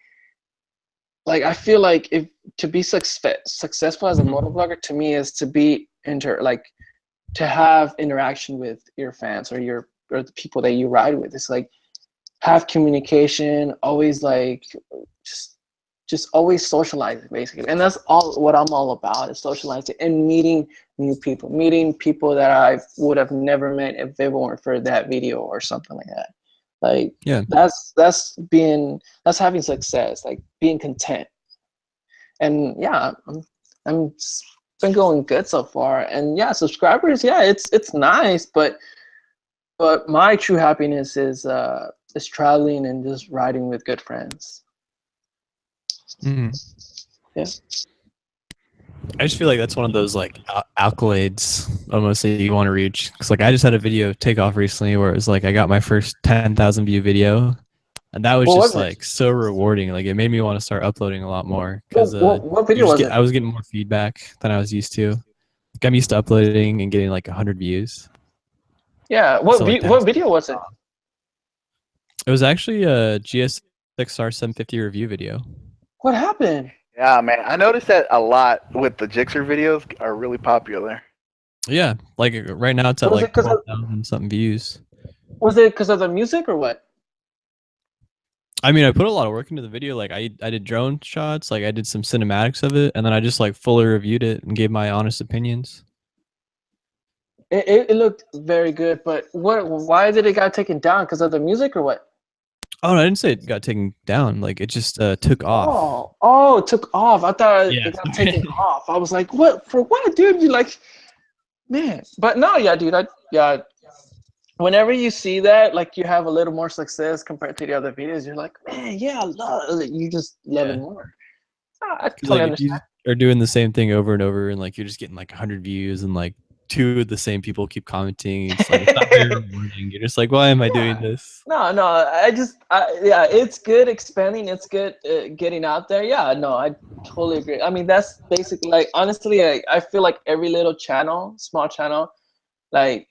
like I feel like if to be successful as a motovlogger, to me, is to be to have interaction with your fans or the people that you ride with. It's like have communication, always like just always socializing basically, and that's all what I'm all about, is socializing and meeting new people, meeting people that I would have never met if they weren't for that video or something like that. Like that's having success, like being content. And yeah, I'm been going good so far. And yeah, subscribers, yeah, it's nice, but my true happiness is traveling and just riding with good friends. Yeah. I just feel like that's one of those like accolades almost that you want to reach. Because like I just had a video take off recently where it was like I got my first 10,000 view video, and that was just like so rewarding. Like it made me want to start uploading a lot more because what video was it? I was getting more feedback than I was used to. Like I'm used to uploading and getting like 100 views. Yeah. What video was it? It was actually a GSX-R 750 review video. What happened? Yeah, man, I noticed that a lot with the Gixxer videos are really popular. Yeah, like right now it's at like 12,000 something views. Was it because of the music or what? I mean, I put a lot of work into the video. Like I did drone shots, like I did some cinematics of it, and then I just like fully reviewed it and gave my honest opinions. It looked very good, but why did it got taken down? Because of the music or what? Oh, no, I didn't say it got taken down. Like it just took off. Oh, it took off. I thought it got taken off. I was like, what? For what, dude? You like, man. But no, yeah, dude. Whenever you see that, like you have a little more success compared to the other videos, you're like, man, yeah, I love it. You just love it more. I totally understand. If you are doing the same thing over and over, and like you're just getting like 100 views, and like 2 of the same people keep commenting. It's like it's not very rewarding. You're just like, why am I doing this? No, yeah, it's good expanding. It's good getting out there. Yeah, no, I totally agree. I mean, that's basically like, honestly, I feel like every little channel, small channel, like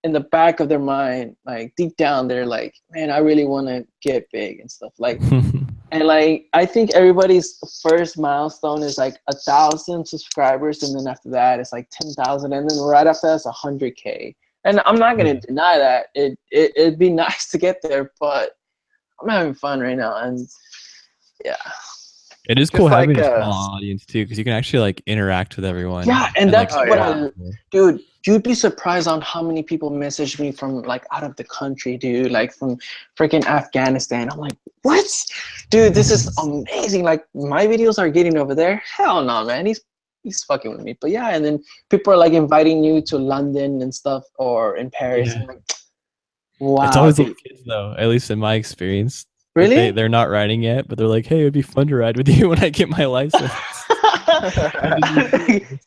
in the back of their mind, like deep down, they're like, man, I really want to get big and stuff. Like, and like, I think everybody's first milestone is like 1,000 subscribers, and then after that, it's like 10,000, and then right after that's 100K. And I'm not gonna deny that it'd be nice to get there, but I'm having fun right now, and yeah. It is cool having a small audience too, because you can actually like interact with everyone. Yeah, and that's what dude, you'd be surprised on how many people message me from like out of the country, dude, like from freaking Afghanistan. I'm like, what? Dude, this is amazing. Like my videos are getting over there. Hell no, man. He's fucking with me. But yeah, and then people are like inviting you to London and stuff, or in Paris. Yeah. I'm like, wow. It's always little kids though, at least in my experience. Really? They're not riding yet, but they're like, hey, it'd be fun to ride with you when I get my license.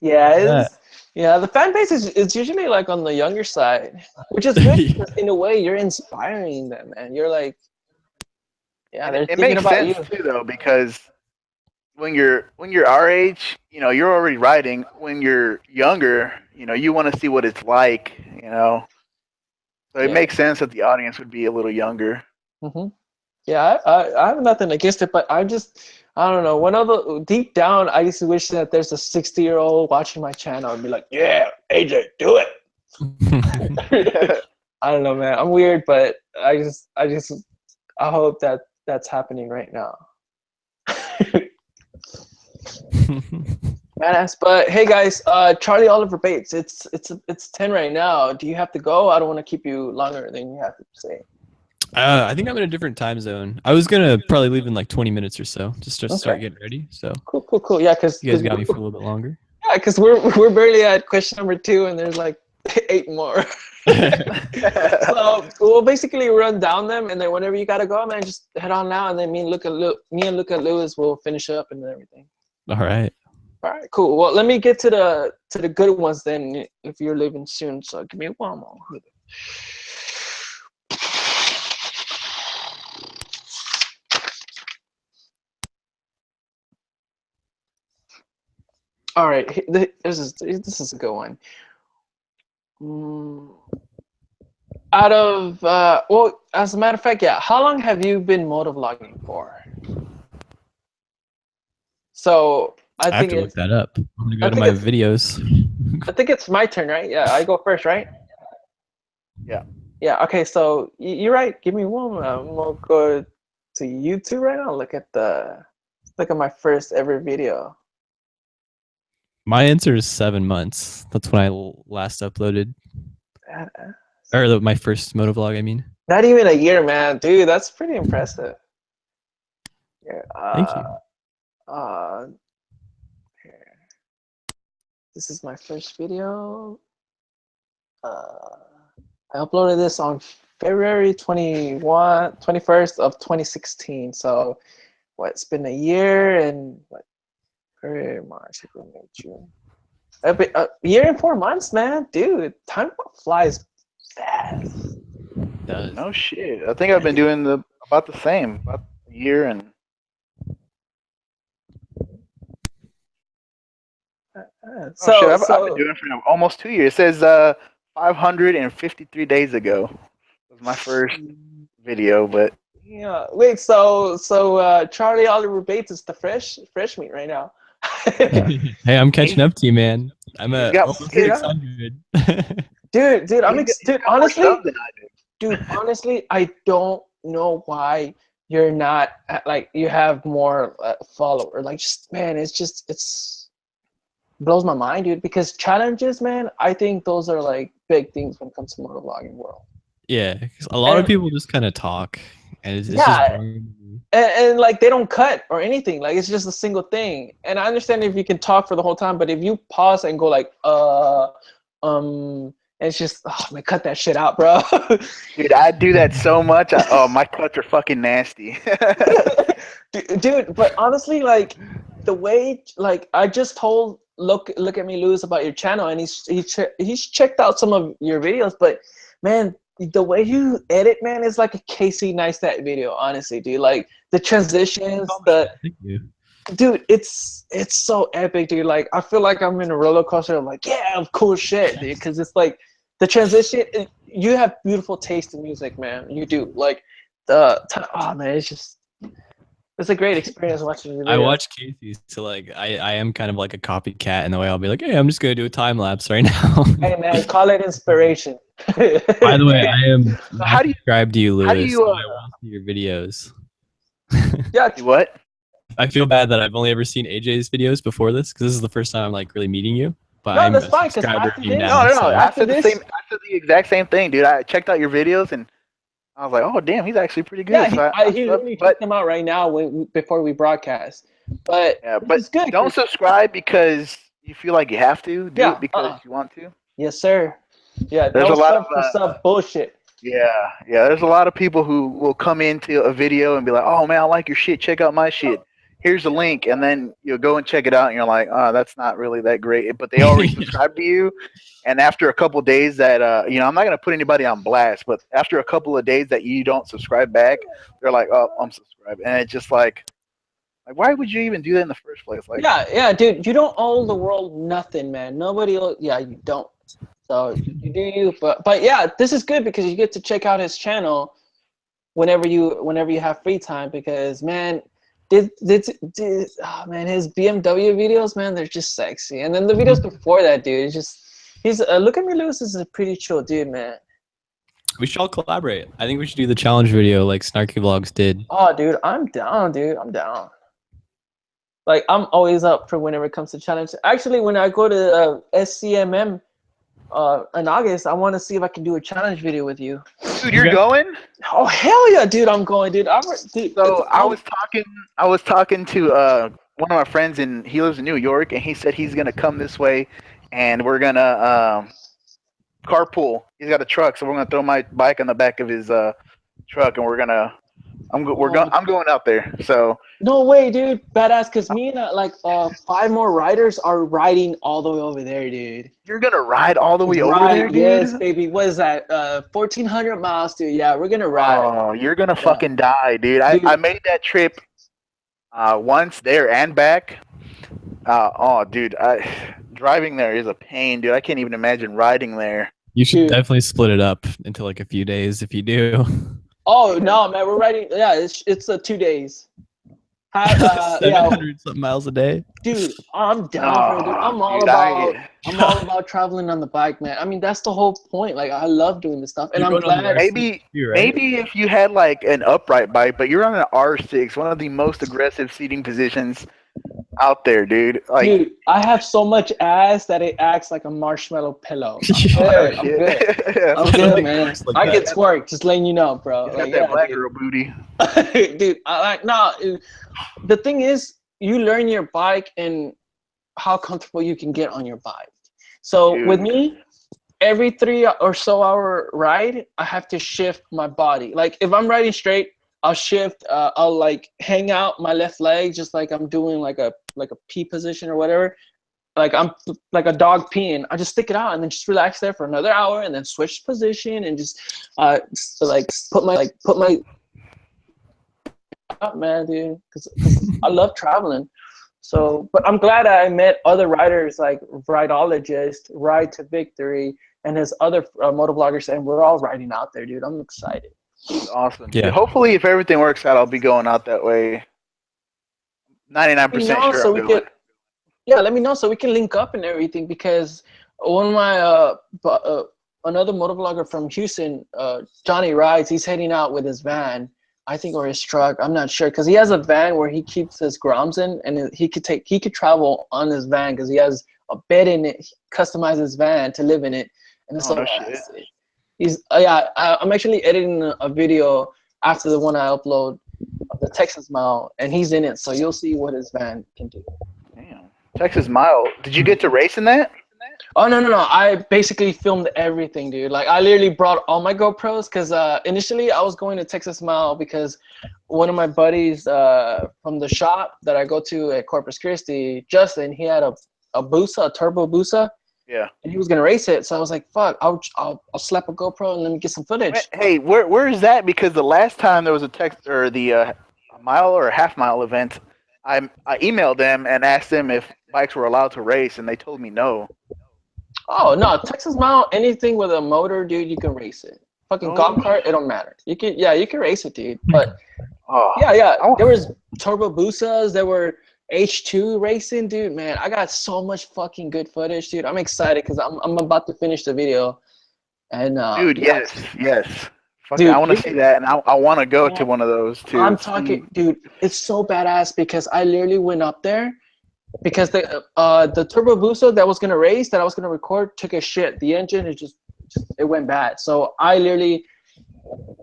Yeah, the fan base is usually like on the younger side, which is good because in a way you're inspiring them, and you're like, yeah, they're thinking about you. It makes sense too, though, because when you're our age, you know, you're already riding. When you're younger, you know, you want to see what it's like, you know. So it makes sense that the audience would be a little younger. Mm-hmm. Yeah, I have nothing against it, but I don't know. Deep down, I just wish that there's a 60-year-old watching my channel and be like, yeah, AJ, do it. I don't know, man. I'm weird, but I hope that that's happening right now. Badass. But hey, guys, CharlieOliverBates, it's 10 right now. Do you have to go? I don't want to keep you longer than you have to say. I think I'm in a different time zone. I was gonna probably leave in like 20 minutes or so, just to start getting ready. So cool. Yeah, because you guys got me for a little bit longer. Yeah, because we're barely at question number 2, and there's like 8 more. So we'll basically run down them, and then whenever you gotta go, man, just head on now, and then me and Luca Lewis will finish up and everything. All right, cool. Well, let me get to the good ones then. If you're leaving soon, so give me one more. All right, this is a good one. Out of well, as a matter of fact, yeah. How long have you been motovlogging for? So I have to look that up. I'm gonna go to my videos. I think it's my turn, right? Yeah, I go first, right? Yeah. Yeah. Okay. So you're right. Give me one. We'll go to YouTube right now. Look at my first ever video. My answer is 7 months. That's when I last uploaded. Or my first motovlog, I mean. Not even a year, man. Dude, that's pretty impressive. Yeah. Thank you. Here. This is my first video. I uploaded this on February 21st of 2016. So, it's been a year and what? February, March, April, May, June. A year and 4 months, man. Dude, time flies fast. It does. No shit. I think I've been doing about the same, about a year and. I've been doing it for almost 2 years. It says 553 days ago was my first video, but. Yeah. Wait. So CharlieOliverBates is the fresh meat right now. Hey, I'm catching up to you, man. I'm at almost 600. Dude, honestly, I don't know why you're not like you have more followers. Like, just man, it's blows my mind, dude. Because challenges, man, I think those are like big things when it comes to motovlogging world. Yeah, a lot of people just kind of talk, and it's just boring. And like they don't cut or anything. Like it's just a single thing. And I understand if you can talk for the whole time, but if you pause and go like it's just man, cut that shit out, bro. Dude, I do that so much. My cuts are fucking nasty. Dude, but honestly, like the way like I just told look at me Lewis about your channel, and he's checked out some of your videos, but man, the way you edit, man, is like a Casey Neistat video, honestly, dude. Like the transitions, dude, it's so epic, dude. Like I feel like I'm in a roller coaster. I'm like, yeah, cool shit, dude, because it's like the transition. You have beautiful taste in music, man. You do. Like oh man, it's a great experience watching your video. I watch Casey, so like I am kind of like a copycat in the way I'll be like, hey, I'm just gonna do a time lapse right now. Hey man, call it inspiration. By the way, I am how do you subscribed to you, Lewis. how do you so I will see your videos. Yeah. What? I feel bad that I've only ever seen AJ's videos before this because this is the first time I'm like really meeting you. But No, I'm that's a fine, 'cause subscriber after of you this- now. No. so- I said this- I said the exact same thing, dude. I checked out your videos and I was like, oh damn, he's actually pretty good. Yeah, So he literally checked them out right now before we broadcast. But it's good. Don't subscribe because you feel like you have to. Do it because you want to. Yes, sir. Yeah, There's no a lot of sub bullshit. Yeah. There's a lot of people who will come into a video and be like, "Oh man, I like your shit. Check out my shit. Here's the link," and then you'll go and check it out, and you're like, "Oh, that's not really that great." But they already subscribed to you, and after a couple of days that I'm not gonna put anybody on blast, but after a couple of days that you don't subscribe back, they're like, "Oh, I'm subscribed," and it's just like, why would you even do that in the first place? Like, yeah, dude, you don't owe the world nothing, man. Nobody, you don't. So you do you, but yeah, this is good because you get to check out his channel whenever you have free time. Because man, his BMW videos, man, they're just sexy. And then the videos before that, dude, he's Look at Me Lewis is a pretty chill dude, man. We should all collaborate. I think we should do the challenge video like Snarky Vlogs did. Oh, dude, I'm down, dude. I'm down. Like, I'm always up for whenever it comes to challenge. Actually, when I go to SCMM in August, I want to see if I can do a challenge video with you. dude, you're going? Oh hell yeah, dude! I'm going, dude. So I was talking to one of my friends, and he lives in New York, and he said he's gonna come this way, and we're gonna carpool. He's got a truck, so we're gonna throw my bike on the back of his truck, and I'm going out there. So no way, dude, badass. Cause me and 5 more riders are riding all the way over there, dude. you're gonna ride all the way over there, dude? Yes, baby. What is that? 1,400 miles, dude. Yeah, we're gonna ride. Oh, you're gonna fucking die, dude. I made that trip once there and back. Dude, driving there is a pain, dude. I can't even imagine riding there. You should definitely split it up into like a few days if you do. Oh no, man, we're riding. Yeah, it's 2 days. 700 something miles a day, dude. I'm down for it, dude. I'm all about traveling on the bike, man. I mean, that's the whole point. Like, I love doing this stuff, and I'm glad. Maybe if you had like an upright bike, but you're on an R6, one of the most aggressive seating positions out there, dude. Like, dude, I have so much ass that it acts like a marshmallow pillow. I'm good, man. I get twerk, just letting you know, bro. Got that black girl booty. Dude, the thing is, you learn your bike and how comfortable you can get on your bike. So with me, every 3 or so hour ride, I have to shift my body. Like, if I'm riding straight, I'll shift. I'll like hang out my left leg, just like I'm doing like a pee position or whatever. Like I'm like a dog peeing. I just stick it out and then just relax there for another hour, and then switch position and just put my up, man, dude. Because I love traveling. So, but I'm glad I met other riders like Rideologist, Ride to Victory, and his other motovloggers, and we're all riding out there, dude. I'm excited. Awesome. Yeah. Hopefully, if everything works out, I'll be going out that way. 99% sure. So we can, let me know so we can link up and everything. Because one of my another motovlogger from Houston, Johnny Rides, he's heading out with his van, I think, or his truck. I'm not sure, because he has a van where he keeps his groms in, and he could travel on his van because he has a bed in it. He customizes his van to live in it, and it's I'm actually editing a video after the one I upload of the Texas Mile, and he's in it, so you'll see what his van can do. Damn. Texas Mile. Did you get to race in that? Oh, no. I basically filmed everything, dude. Like, I literally brought all my GoPros because initially I was going to Texas Mile because one of my buddies from the shop that I go to at Corpus Christi, Justin, he had a Busa, a turbo Busa. Yeah. And he was gonna race it, so I was like, "Fuck, I'll slap a GoPro and let me get some footage." Hey, where is that? Because the last time there was a mile or a half mile event, I emailed them and asked them if bikes were allowed to race, and they told me no. Oh no, Texas Mount, anything with a motor, dude, you can race it. Fucking golf cart, it don't matter. You can race it, dude. But there was turbo boosas, there were H2 racing, dude. Man, I got so much fucking good footage, dude. I'm excited because I'm about to finish the video. And dude, yes. Fucking, dude, I want to see that, and I want to go to one of those too. I'm talking, dude. It's so badass because I literally went up there because the turbo booster that was gonna race, that I was gonna record, took a shit. The engine is just it went bad. So I literally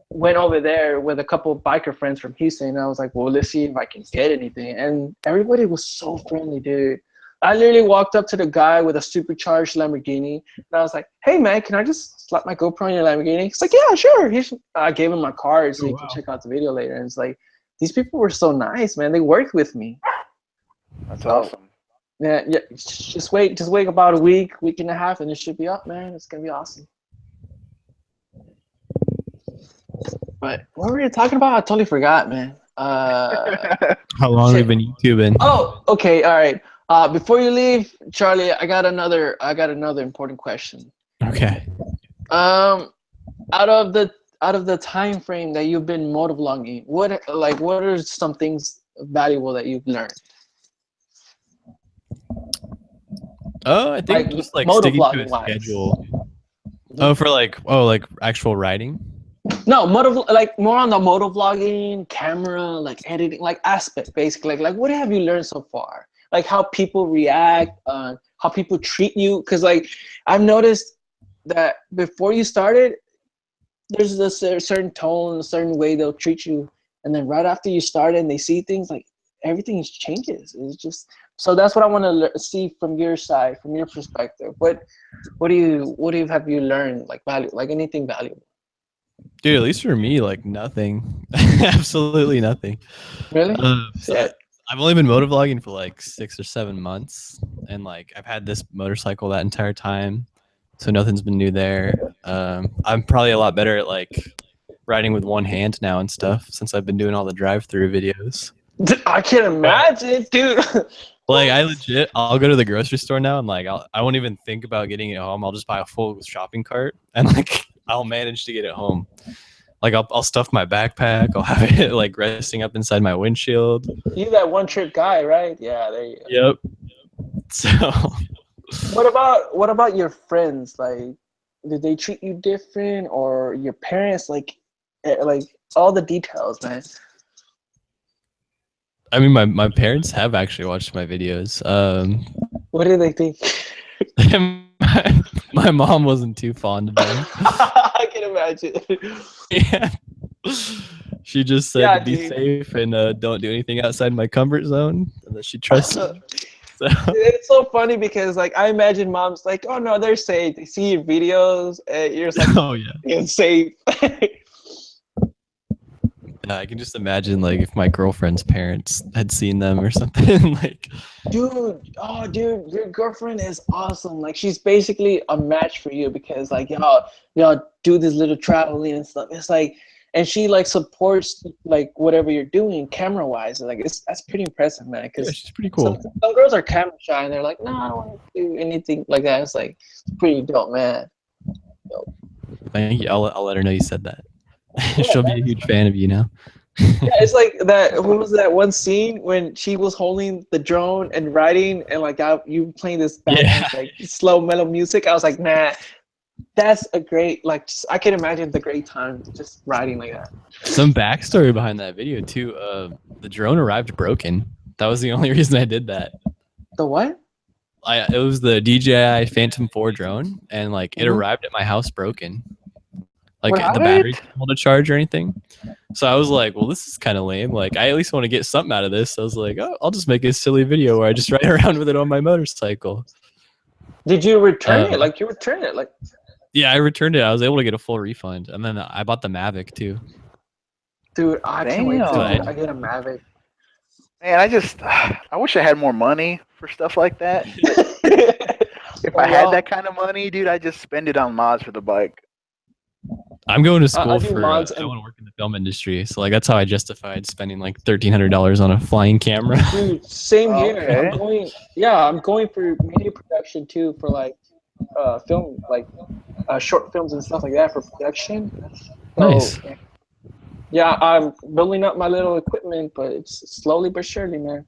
went over there with a couple of biker friends from Houston, and I was like, well, let's see if I can get anything. And everybody was so friendly, dude. I literally walked up to the guy with a supercharged Lamborghini, and I was like, hey, man, can I just slap my GoPro in your Lamborghini? He's like, yeah, sure. I gave him my card so he can check out the video later. And it's like, these people were so nice, man. They worked with me. That's awesome. Yeah. Just wait about a week and a half, and it should be up, man. It's going to be awesome. But what were you talking about? I totally forgot, man. How long have you been YouTubing? Oh, okay, all right. Before you leave, Charlie, I got another important question. Okay. Out of the time frame that you've been motovlogging, what are some things valuable that you've learned? I think just like sticking to a schedule. Oh, for like actual riding? No, more on the motovlogging, camera, like editing, like aspect, basically. Like what have you learned so far? Like how people react, how people treat you. Because like I've noticed that before you started, there's a certain tone, a certain way they'll treat you, and then right after you start and they see things, like everything changes. It's just so that's what I want to see from your side, from your perspective. What have you learned, like value, like anything valuable? Dude, at least for me, like nothing, absolutely nothing. Really? I've only been motovlogging for like 6 or 7 months, and like I've had this motorcycle that entire time, so nothing's been new there. I'm probably a lot better at like riding with one hand now and stuff since I've been doing all the drive-through videos. I can't imagine, dude. Like I'll go to the grocery store now, and like I won't even think about getting it home. I'll just buy a full shopping cart, and like I'll manage to get it home. Like I'll stuff my backpack. I'll have it like resting up inside my windshield. You that one trip guy, right? Yeah, there you go. Yep. So what about your friends? Like, did they treat you different, or your parents? Like all the details, man. I mean, my parents have actually watched my videos. What do they think? My mom wasn't too fond of them. I can imagine. Yeah. She just said to be safe and don't do anything outside my comfort zone, and that she trusts me. So. It's so funny because like I imagine moms like, oh no, they're safe. They see your videos and you're just like, oh yeah, it's safe. I can just imagine like if my girlfriend's parents had seen them or something. Like, dude, your girlfriend is awesome. Like she's basically a match for you because like y'all do this little traveling and stuff. It's like, and she like supports like whatever you're doing camera wise. Like that's pretty impressive, man. Because she's pretty cool. Some girls are camera shy and they're like, no, I don't want to do anything like that. It's like it's pretty dope, man. Dope. Thank you. I'll let her know you said that. She'll be a huge fan of you now. Yeah, it's like that. What was that one scene when she was holding the drone and riding, and like you playing this like slow mellow music? I was like, nah, that's a great. Like, I can imagine the great time just riding like that. Some backstory behind that video too. The drone arrived broken. That was the only reason I did that. The what? It was the DJI Phantom 4 drone, and like it arrived at my house broken. Like the battery didn't hold a charge or anything. So I was like, well, this is kind of lame. Like I at least want to get something out of this. So I was like, oh, I'll just make a silly video where I just ride around with it on my motorcycle. Did you return it? Like you returned it? Like yeah, I returned it. I was able to get a full refund, and then I bought the Mavic too. Dude, I can't wait till I get a Mavic. Man, I wish I had more money for stuff like that. If I had that kind of money, dude, I'd just spend it on mods for the bike. I'm going to school for I want to work in the film industry, so like that's how I justified spending like $1,300 on a flying camera. Dude, same here. Okay. I'm going for media production too, for like film like short films and stuff like that for production. So, Nice. yeah, I'm building up my little equipment, but it's slowly but surely, man.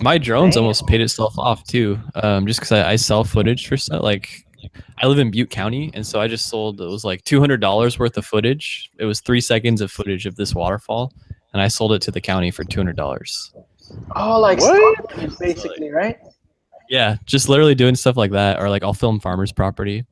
My drones almost paid itself off too, just because I sell footage for stuff. Like, I live in Butte County, and so I just sold, it was like $200 worth of footage. It was 3 seconds of footage of this waterfall, and I sold it to the county for $200. Oh, like What? stock footage, basically, right? Yeah, just literally doing stuff like that, or like I'll film farmers' property.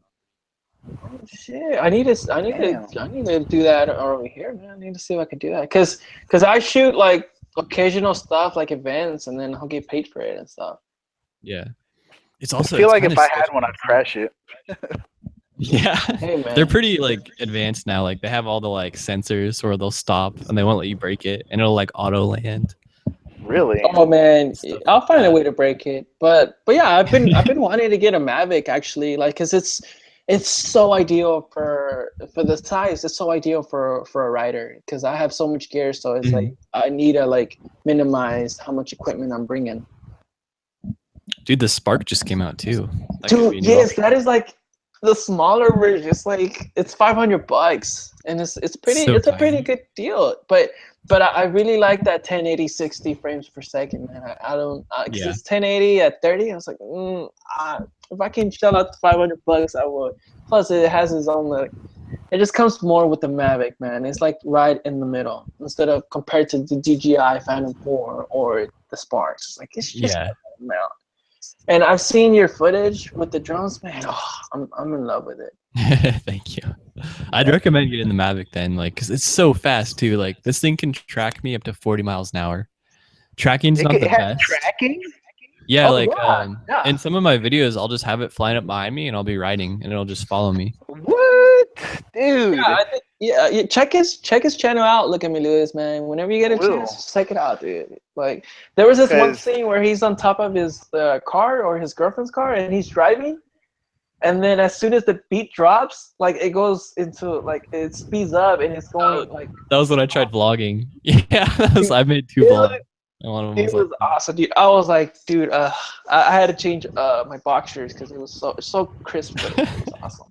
Oh, shit, I need to do that over here, man. I need to see if I can do that, cause I shoot like occasional stuff, like events, and then I'll get paid for it and stuff. Yeah, it's I also. feel it's like if kinda I had sketchy. one, I'd crash it. Yeah, Hey, man. they're pretty like advanced now. Like they have all the like sensors where they'll stop and they won't let you break it, and it'll like auto land. Really? Oh man, Stuff I'll like find a that. way to break it. But yeah, I've been wanting to get a Mavic actually, like, cause it's so ideal for the size. It's so ideal for a rider, cause I have so much gear, so it's like I need to like minimize how much equipment I'm bringing. Dude, the Spark just came out too. That could be a Dude, new yes, option. that is like the smaller version. It's like it's $500, and it's So it's a pretty tiny. good deal. But I really like that 1080 60 frames per second, man. I don't because Yeah. it's 1080 at 30. I was like, if I can shell out the $500, I would. Plus, it has its own like. It just comes more with the Mavic, man. It's like right in the middle instead of compared to the DJI Phantom 4 or the Sparks. It's like it's just Yeah. man. And I've seen your footage with the drones, man. Oh, I'm in love with it. Thank you. I'd recommend getting the Mavic then, like, because it's so fast too. Like, this thing can track me up to 40 miles an hour. Tracking's not the It has best. tracking? Yeah, Oh, like yeah. in some of my videos, I'll just have it flying up behind me, and I'll be riding, and it'll just follow me. What? Dude. Yeah, I think, yeah. Check his channel out. Look at me, Lewis, man. Whenever you get a Will. chance, just check it out, dude. Like there was this one 'Cause- scene where he's on top of his car or his girlfriend's car, and he's driving. And then as soon as the beat drops, like it goes into like it speeds up and it's going like. That was when I tried vlogging. Yeah, I made 2 vlogs. And one of them It was was like, awesome, dude. I was like, dude, I had to change my boxers because it was so crisp. But it was awesome.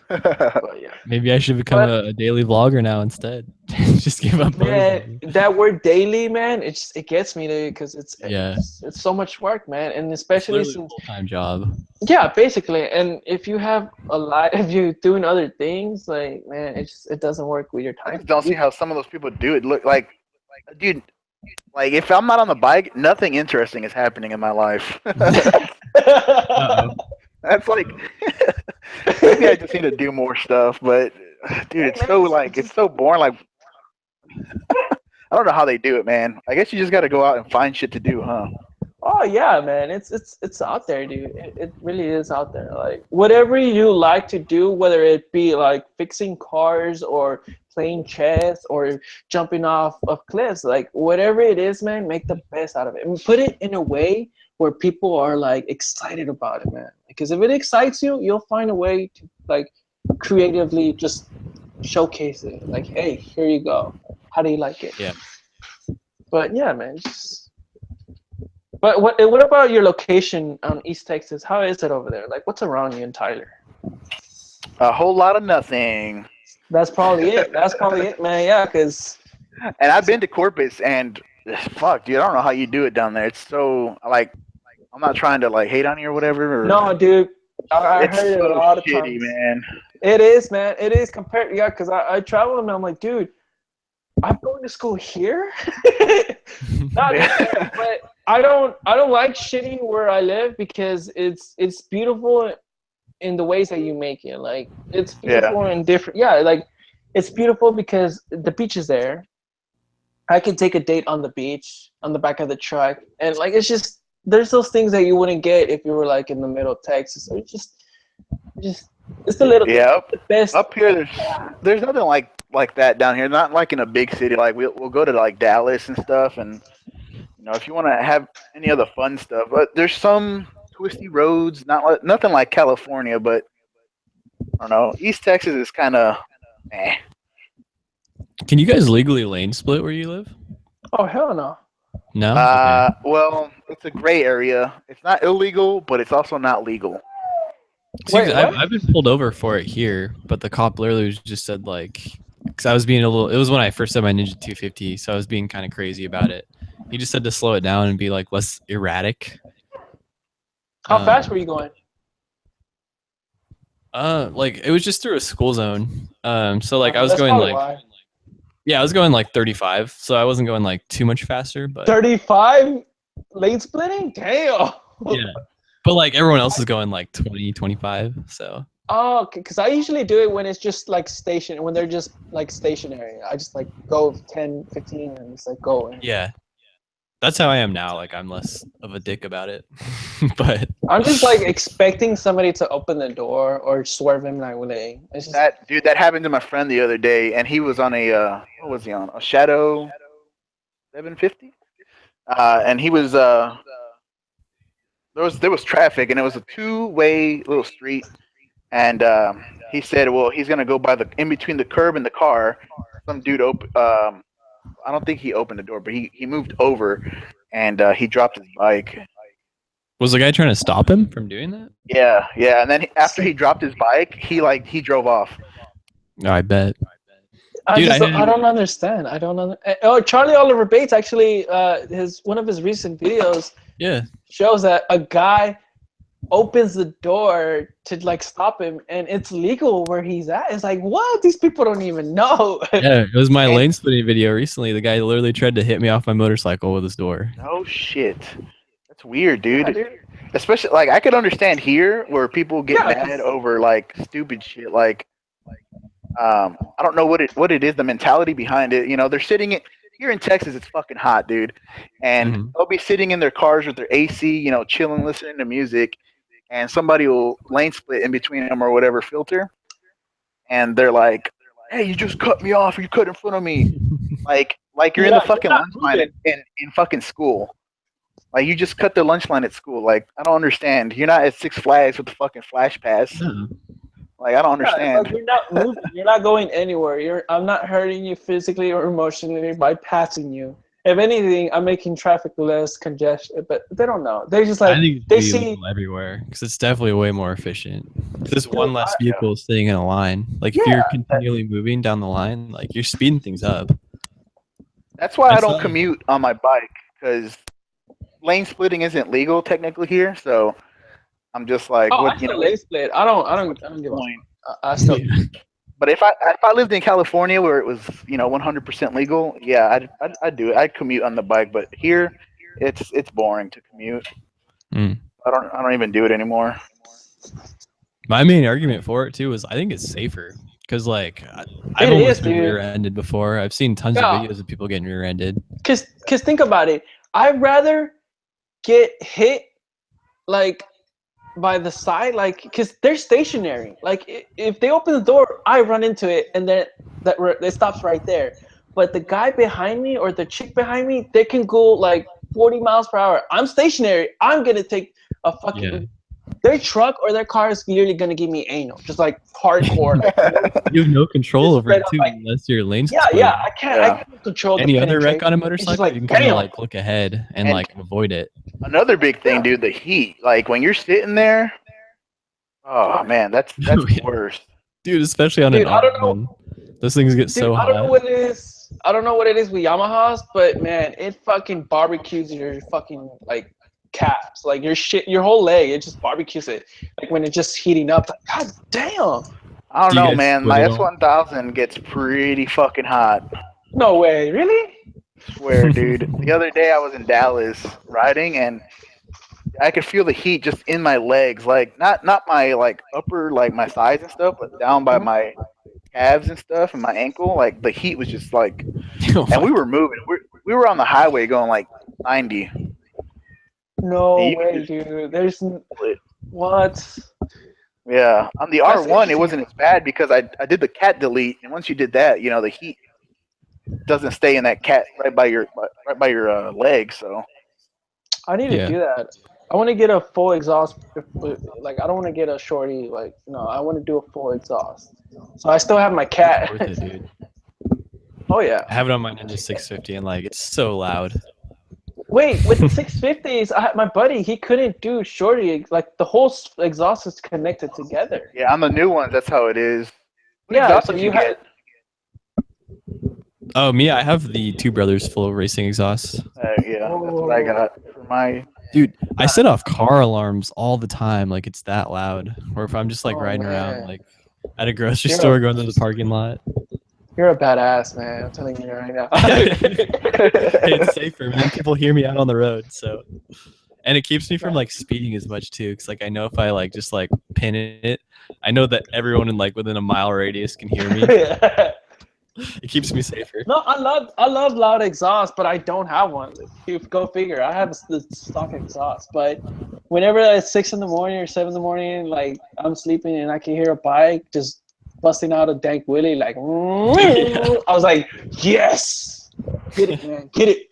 But yeah, maybe I should become a daily vlogger now instead. Just give up. man, that word daily, man, it gets me there because it's so much work, man, and especially It's since a full-time job. yeah, basically, and if you have if you're doing other things, like man, it doesn't work with your I time. just don't see how some of those people do it. Look like, dude, like if I'm not on the bike, nothing interesting is happening in my life. That's like, maybe I just need to do more stuff. But dude, it's so like it's so boring. Like, I don't know how they do it, man. I guess you just got to go out and find shit to do, huh? Oh yeah, man, it's out there, dude. It really is out there. Like whatever you like to do, whether it be like fixing cars or playing chess or jumping off of cliffs, like whatever it is, man, make the best out of it and put it in a way where people are like excited about it, man. Because if it excites you, you'll find a way to like creatively just showcase it. Like, hey, here you go. How do you like it? Yeah. But yeah, man. But what about your location on East Texas? How is it over there? Like, what's around you in Tyler? A whole lot of nothing. That's probably it. That's probably it, man. Yeah, because. And I've been to Corpus, and fuck, dude, I don't know how you do it down there. It's so like, I'm not trying to like hate on you or whatever. No, dude. I It's heard it so a lot of shitty, times. man. It is, man. It is compared. Yeah, because I travel and I'm like, dude, I'm going to school here. But I don't like shitting where I live because it's beautiful in the ways that you make it. Like it's beautiful in different. Yeah, like it's beautiful because the beach is there. I can take a date on the beach on the back of the truck, and like it's just there's those things that you wouldn't get if you were like in the middle of Texas. So it's just it's a little the best. Up here, there's nothing like that down here. Not like in a big city. Like we'll go to like Dallas and stuff, and you know if you want to have any other fun stuff. But there's some twisty roads. Nothing like California, but I don't know. East Texas is kind of. Can you guys legally lane split where you live? Oh hell no. No. Well, it's a gray area. It's not illegal, but it's also not legal. See, I've been pulled over for it here, but the cop literally just said like, because I was being a little. It was when I first had my Ninja 250, so I was being kind of crazy about it. He just said to slow it down and be like less erratic. How fast were you going? Like it was just through a school zone. So like I was That's going probably like, why. yeah, I was going like 35, so I wasn't going like too much faster. But 35 lane splitting? Damn. yeah, but like everyone else is going like 20, 25. So. Oh, because I usually do it when it's just like when they're just like stationary. I just like go 10, 15 and just like go. Yeah. That's how I am now. Like I'm less of a dick about it. But I'm just like expecting somebody to open the door or swerve him like it's just... That happened to my friend the other day, and he was on a what was he on? A Shadow 750? And he was there was traffic, and it was a two-way little street. And he said, well, he's gonna go by in between the curb and the car. Some dude I don't think he opened the door, but he moved over, and he dropped his bike. Was the guy trying to stop him from doing that? Yeah. And then after he dropped his bike, he drove off. No, I bet. I don't understand. Oh, CharlieOliverBates actually, one of his recent videos, shows that a guy opens the door to like stop him, and it's legal where he's at. It's like, what? These people don't even know. Yeah, it was my lane splitting video recently. The guy literally tried to hit me off my motorcycle with his door. Oh shit, that's weird, dude. Yeah, dude. Especially like I could understand here where people get mad over like stupid shit. Like I don't know what it is, the mentality behind it. You know, they're sitting here in Texas. It's fucking hot, dude, and they'll be sitting in their cars with their AC, you know, chilling, listening to music. And somebody will lane split in between them or whatever filter, and they're like, "Hey, you just cut me off. You cut in front of me." like you're in the fucking lunch line in fucking school. Like you just cut the lunch line at school. Like I don't understand. You're not at Six Flags with the fucking flash pass. Like I don't understand. Like, you're not moving. You're not going anywhere. I'm not hurting you physically or emotionally by passing you. If anything, I'm making traffic less congested, but they don't know. They just like, I think they see everywhere because it's definitely way more efficient. There's one less vehicle staying in a line. Like if you're continually moving down the line, like you're speeding things up. That's why I don't commute on my bike, because lane splitting isn't legal technically here. So I'm just like, lane split. I don't give a point. I still. But if I lived in California where it was 100% legal, yeah, I'd do it. I'd commute on the bike. But here, it's boring to commute. I don't even do it anymore. My main argument for it too is I think it's safer because like I've almost been rear-ended before. I've seen tons of videos of people getting rear-ended. Cause think about it. I'd rather get hit like by the side, like, because they're stationary. Like if they open the door, I run into it, and then it stops right there. But the guy behind me or the chick behind me, they can go like 40 miles per hour. I'm stationary. I'm gonna take a fucking their truck or their car is literally gonna give me anal, just like hardcore. Like, you have no control over it too, like, unless your lane's I can't control. Any other wreck on a motorcycle, like, you can kind of like look ahead and like avoid it. Another big thing, dude, the heat. Like when you're sitting there, oh man, that's the worst, dude. Especially on an odd one, those things get so hot. I don't know what it is with Yamahas, but man, it fucking barbecues your fucking like caps, like your whole leg. It just barbecues it, like when it's just heating up. Like, God damn. I don't know, man. My S1000 gets pretty fucking hot. No way, really? Swear, dude. The other day I was in Dallas riding, and I could feel the heat just in my legs, like not my like upper, like my thighs and stuff, but down by my calves and stuff and my ankle. Like the heat was just like, and we were moving. We were on the highway going like 90. No way, dude. There's what? Yeah, on the R1 it wasn't as bad because I did the cat delete, and once you did that, the heat doesn't stay in that cat right by your leg. So I need to do that. I want to get a full exhaust. Like I don't want to get a shorty. Like no, I want to do a full exhaust. So I still have my cat. It's worth it, dude. Oh yeah. I have it on my Ninja 650, and like it's so loud. Wait, with the 650s, my buddy, he couldn't do shorty. Like the whole exhaust is connected together. Yeah, on the new ones, that's how it is. What Yeah, exhaust so did you get? Oh, me, I have the Two Brothers full racing exhaust. Yeah, that's what I got for my. Dude, I set off car alarms all the time, like it's that loud. Or if I'm just like riding around, like at a grocery store, going to the parking lot. You're a badass, man. I'm telling you right now. It's safer, man. People hear me out on the road, so. And it keeps me from like speeding as much too, because like I know if I like just like pin it, I know that everyone in like within a mile radius can hear me. It keeps me safer. No, I love loud exhaust, but I don't have one. Go figure. I have the stock exhaust, but whenever it's 6 in the morning or 7 in the morning, like I'm sleeping and I can hear a bike just busting out a dank wheelie, like I was like, yes, get it, man, get it.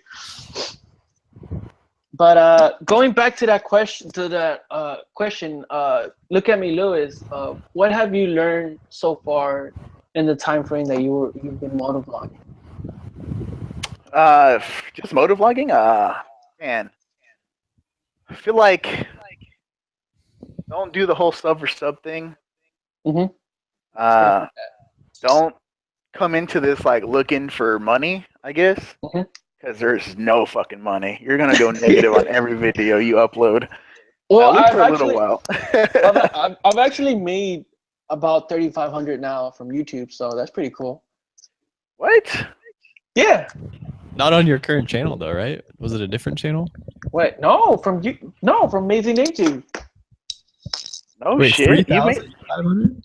But going back to that question, look at me, Lewis. What have you learned so far in the time frame that you've been motovlogging? Just motovlogging? Man, I feel like don't do the whole sub for sub thing. Don't come into this like looking for money, I guess, because there's no fucking money. You're gonna go negative on every video you upload. Well, at least for a little while. I've actually made about 3,500 now from YouTube, so that's pretty cool. What? Yeah. Not on your current channel though, right? Was it a different channel? Wait, no, from Amazing YouTube. No Wait, shit. 3,500?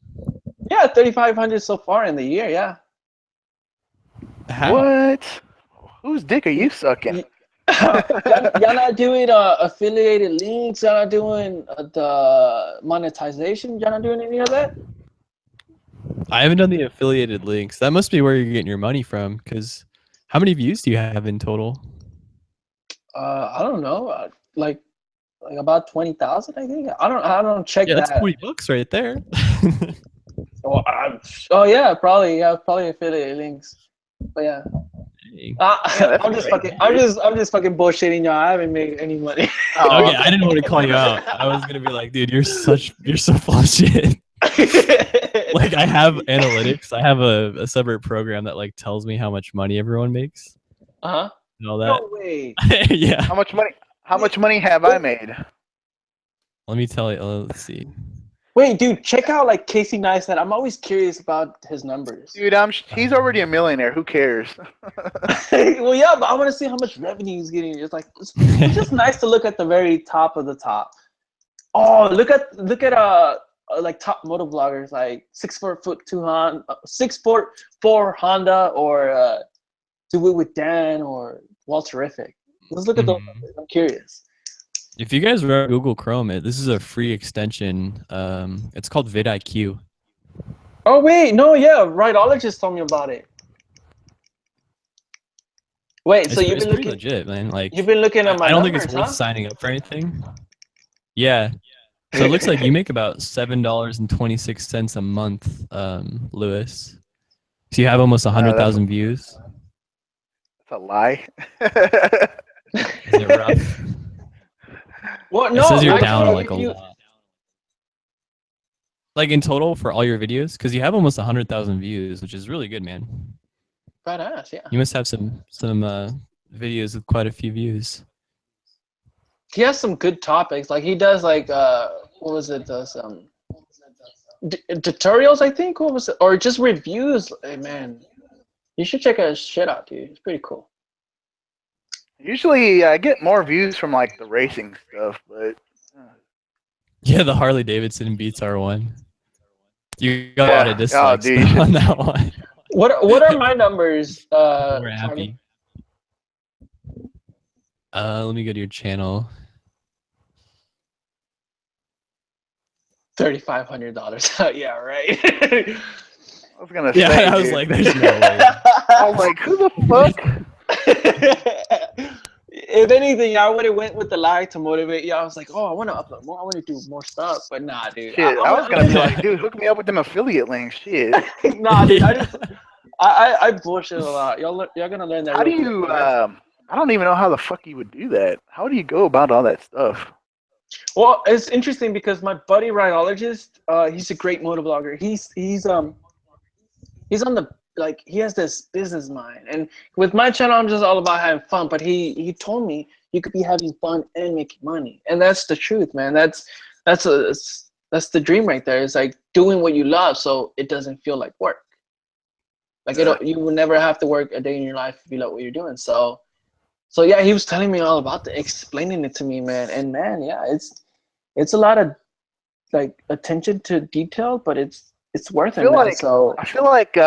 Yeah, 3,500 so far in the year. Yeah. How? What? Whose dick are you sucking? Y'all not doing affiliated links. Y'all not doing the monetization. Y'all not doing any of that. I haven't done the affiliated links. That must be where you're getting your money from. Because how many views do you have in total? I don't know. Like about 20,000, I think. I don't check that. Yeah, that's $20 right there. Yeah, probably affiliate links. But yeah. I'm just fucking bullshitting y'all. I haven't made any money. Okay, I didn't want to call you out. I was gonna be like, dude, you're so full of shit. Like I have analytics. I have a separate program that like tells me how much money everyone makes. And all that. No way. Yeah. How much money have I made? Let me tell you. Let's see. Wait, dude, check out like Casey Neistat. I'm always curious about his numbers. Dude, he's already a millionaire. Who cares? Well, yeah, but I want to see how much revenue he's getting. It's just nice to look at the very top of the top. Oh, look at like top motovloggers like 6'4" Honda or Do It With Dan or Walterific. Let's look at those numbers. I'm curious. If you guys run Google Chrome, this is a free extension. It's called vidIQ. Oh wait, no, yeah, Rideologist told me about it. Wait, so you've been looking legit, man. Like you've been looking at my numbers, I don't think it's worth signing up for anything. Yeah. So it looks like you make about $7.26 a month, Lewis. So you have almost 100,000 views. That's a lie. Is it rough? What? No, it says you're down like a lot. Like in total for all your videos, because you have almost 100,000 views, which is really good, man. Badass, yeah. You must have some videos with quite a few views. He has some good topics. Like he does like what was it? Some tutorials, I think. What was it? Or just reviews. Hey, man, you should check his shit out, dude. It's pretty cool. Usually, I get more views from like the racing stuff, but yeah, the Harley Davidson Beats R1. You got a lot of dislikes on that one. What are my numbers? We're happy. Let me go to your channel. $3,500. Yeah, right. I was gonna say. Yeah, I was like, there's no way. I was like, who the fuck? If anything, I would have went with the lie to motivate you. I was like, oh, I want to upload more. I want to do more stuff. But nah, dude. Shit, I was gonna be like, dude, hook me up with them affiliate links. Shit. Nah, dude. I bullshit a lot. Y'all gonna learn that. How do you I don't even know how the fuck you would do that. How do you go about all that stuff? Well, it's interesting because my buddy rhinologist, he's a great motovlogger. He's on the like he has this business mind, and with my channel I'm just all about having fun, but he told me you could be having fun and making money, and that's the truth, man. That's the dream right there. It's like doing what you love so it doesn't feel like work. Like you will never have to work a day in your life if you love what you're doing. So yeah, he was telling me all about explaining it to me, man. And man, yeah, it's a lot of like attention to detail, but it's worth it, man. So I feel like you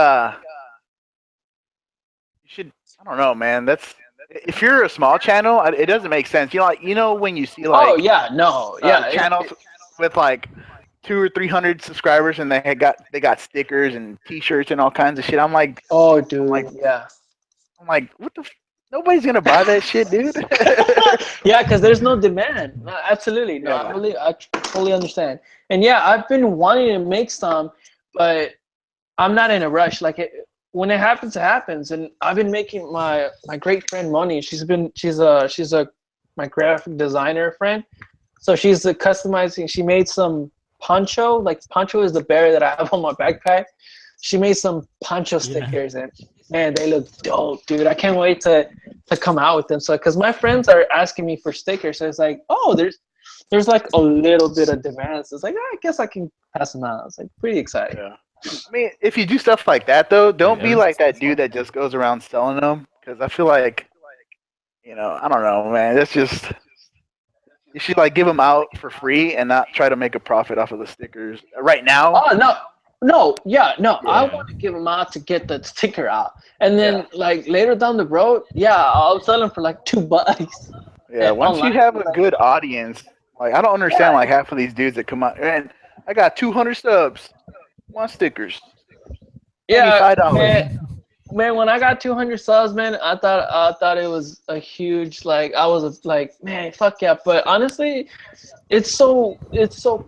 should. I don't know, man. That's if you're a small channel, it doesn't make sense. You know when you see like channels with like 200 or 300 subscribers and they got stickers and T-shirts and all kinds of shit. I'm like, oh, dude, I'm like, what the. Nobody's gonna buy that shit, dude. Yeah, because there's no demand. No, absolutely. No, I totally understand. And yeah, I've been wanting to make some, but I'm not in a rush. Like when it happens, it happens. And I've been making my great friend Moni. She's my graphic designer friend. So she's customizing. She made some poncho. Like poncho is the bear that I have on my backpack. She made some poncho stickers and man, they look dope, dude. I can't wait to come out with them. So, because my friends are asking me for stickers, so it's like, oh, there's like a little bit of demand. So it's like, I guess I can pass them out. It's like pretty exciting. Yeah. I mean, if you do stuff like that, though, don't be like that dude that just goes around selling them. Because I feel like, I don't know, man. That's just you should like give them out for free and not try to make a profit off of the stickers right now. Oh no, I want to give them out to get the sticker out, and then like later down the road, I'll sell them for like $2. Yeah, once you have a good audience, like I don't understand like half of these dudes that come out and I got 200 subs, want stickers. Yeah, man, when I got 200 subs, man, I thought it was a huge like I was like, man, fuck yeah. But honestly, it's so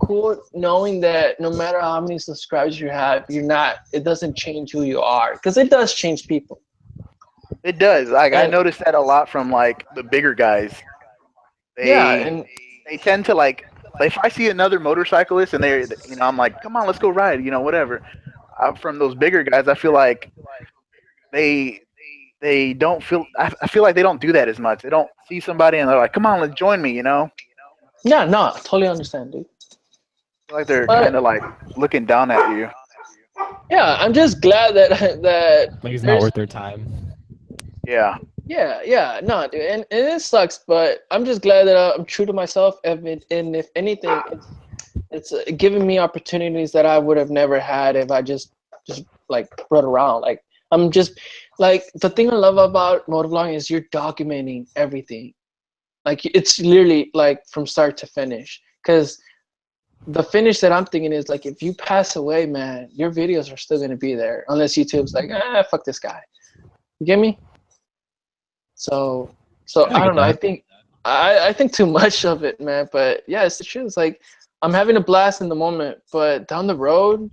cool knowing that no matter how many subscribers you have, it doesn't change who you are, because it does change people. It does. Like I noticed that a lot from like the bigger guys. They tend to like if I see another motorcyclist and they're I'm like, come on, let's go ride, whatever. From those bigger guys, I feel like they don't feel. I feel like they don't do that as much. They don't see somebody and they're like, come on, let's join me, Yeah, no, I totally understand, dude. I feel like they're kind of like looking down at you. Yeah, I'm just glad that like it's not worth their time. Yeah, no, dude, and it sucks, but I'm just glad that I'm true to myself, and if anything, it's giving me opportunities that I would have never had if I just like run around. Like I'm just like the thing I love about motovlogging is you're documenting everything. Like it's literally like from start to finish. Because the finish that I'm thinking is like if you pass away, man, your videos are still gonna be there unless YouTube's like, fuck this guy. You get me? So I don't know. I think too much of it, man. But yeah, it's the truth. It's like I'm having a blast in the moment, but down the road,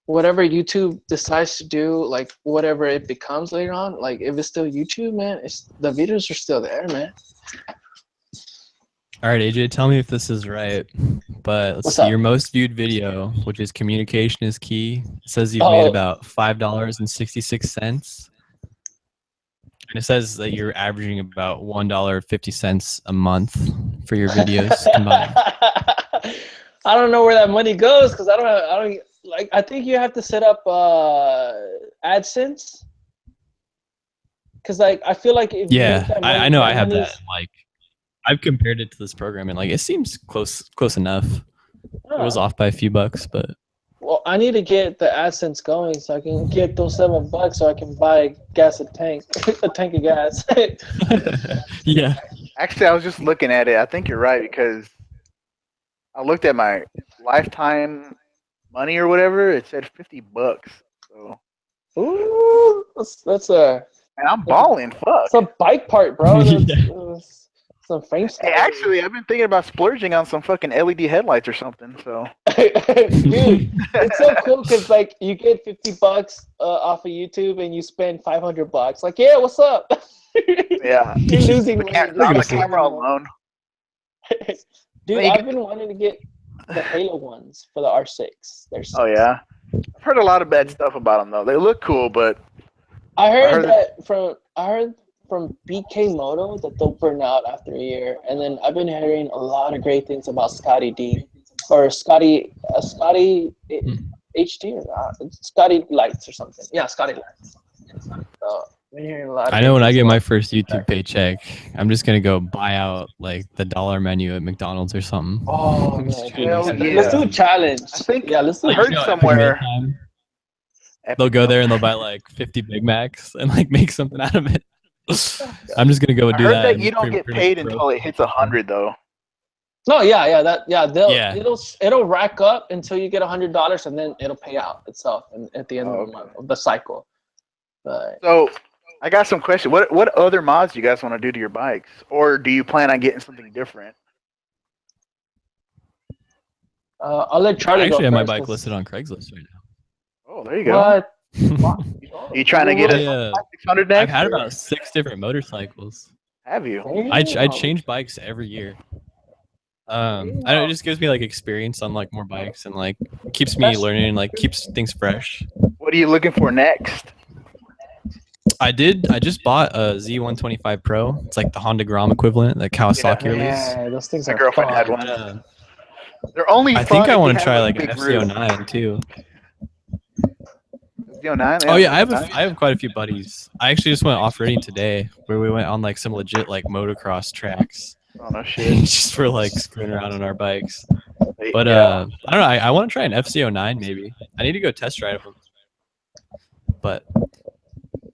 whatever YouTube decides to do, like whatever it becomes later on, like if it's still YouTube, man, the videos are still there, man. All right, AJ, tell me if this is right. But let's see, your most viewed video, which is communication is key, it says you've made about $5.66. And it says that you're averaging about $1.50 a month for your videos combined. I don't know where that money goes because I don't like. I think you have to set up AdSense. Because like I feel like if I know I have that. Like I've compared it to this program and like it seems close enough. It was off by a few bucks, but. Well, I need to get the AdSense going so I can get those $7 so I can buy a tank of gas. Yeah. Actually, I was just looking at it. I think you're right because I looked at my lifetime money or whatever. It said $50. So. Ooh, that's a. And I'm balling. Fuck. It's a bike part, bro. Some frame stuff. Hey, actually, I've been thinking about splurging on some fucking LED headlights or something. So, dude, it's so cool because like you get $50 off of YouTube and you spend $500. Like, yeah, what's up? Yeah. You're losing The money. not the camera alone. Dude, I've been wanting to get the Halo ones for the R6. They're oh yeah, I've heard a lot of bad stuff about them though. They look cool, but I heard from BK Moto that they'll burn out after a year, and then I've been hearing a lot of great things about Scotty D or Scotty HD or Scotty Lights or something. Yeah, Scotty Lights. So I've been hearing a lot. I know when I get my first YouTube paycheck, I'm just gonna go buy out like the dollar menu at McDonald's or something. Oh man, yeah. let's do a challenge. I think let's. I heard somewhere. They'll go there and they'll buy like 50 Big Macs and like make something out of it. I'm just gonna go and do that. I heard that you don't get paid until it hits 100 though. No, it'll rack up until you get $100 and then it'll pay out itself at the end of the month of the cycle. But so I got some questions. What other mods do you guys want to do to your bikes, or do you plan on getting something different? I'll let Charlie. I actually go have first, my bike listed on Craigslist right now. Oh, there you go. What? You trying to get a 600 next? I've had about 6 different motorcycles. Have you? I change bikes every year. I don't know, it just gives me like experience on like more bikes and like keeps me learning and like keeps things fresh. What are you looking for next? I just bought a Z125 Pro. It's like the Honda Grom equivalent that Kawasaki released. Yeah, those things My are girlfriend fun. had one. They're only. I think I want to try like an FZ09 too. FZ09? Oh yeah, I have quite a few buddies. I actually just went off-roading today, where we went on like some legit like motocross tracks. Oh no shit! Just for like screwing around on our bikes. But I don't know. I want to try an FZ09 maybe. I need to go test drive them. But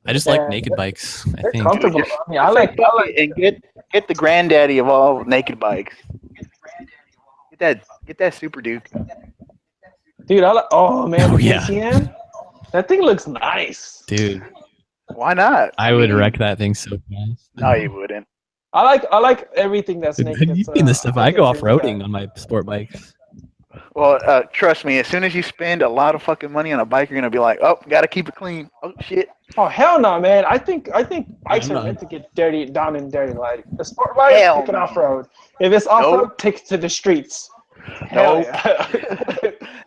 I just like naked bikes. I think. Comfortable. I mean, I like and get the granddaddy of all naked bikes. Get that Super Duke. Dude, I like. Oh man, the yeah. KTM? That thing looks nice. Dude, why not? I would wreck that thing so fast. No, you wouldn't. I like everything that's naked. You've seen this stuff. I go off-roading on my sport bikes. Well, trust me, as soon as you spend a lot of fucking money on a bike, you're gonna be like, oh, gotta keep it clean. Oh shit. Oh hell no, man! I think bikes are meant to get dirty, down and dirty. Like a sport bike, take it off road. If it's off road, take it to the streets. No,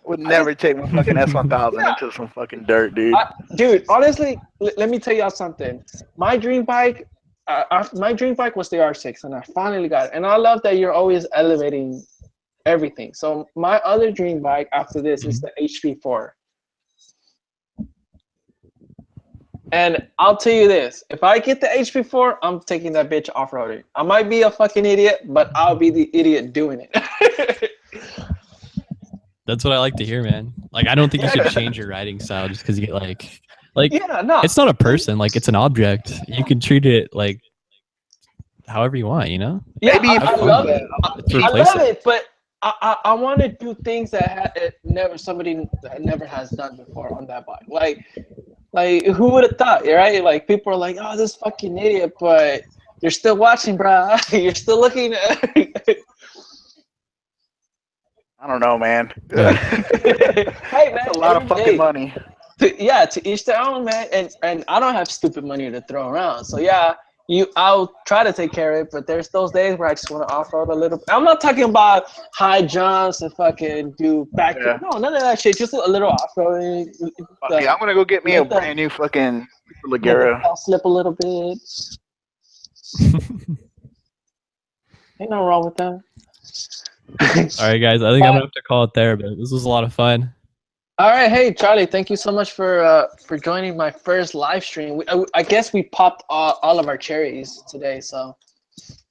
would never take my fucking S1000 into some fucking dirt, dude. Dude, honestly, let me tell y'all something. My dream bike was the R6, and I finally got it. And I love that you're always elevating everything. So my other dream bike after this is the HP4. And I'll tell you this, if I get the HP4, I'm taking that bitch off-roading. I might be a fucking idiot, but I'll be the idiot doing it. That's what I like to hear, man. Like, I don't think you should change your riding style just because you get like yeah, no. It's not a person, like it's an object. You can treat it like however you want, you know? Yeah, I love it. I love it, but I want to do things that somebody never has done before on that bike. Like who would have thought, right? Like people are like, oh, this fucking idiot, but you're still watching, bro. You're still looking at I don't know, man. Yeah. Hey, man, that's a lot of fucking money. To each their own, man. And I don't have stupid money to throw around. So yeah, I'll try to take care of it, but there's those days where I just want to off-road a little. I'm not talking about high jumps and fucking do back. Yeah. No, none of that shit. Just a little off-roading. I'm gonna go get me a brand new fucking Ligera. I'll slip a little bit. Ain't no wrong with that. All right, guys. I think I'm gonna have to call it there, but this was a lot of fun. All right, hey Charlie, thank you so much for joining my first live stream. I guess we popped all of our cherries today, so.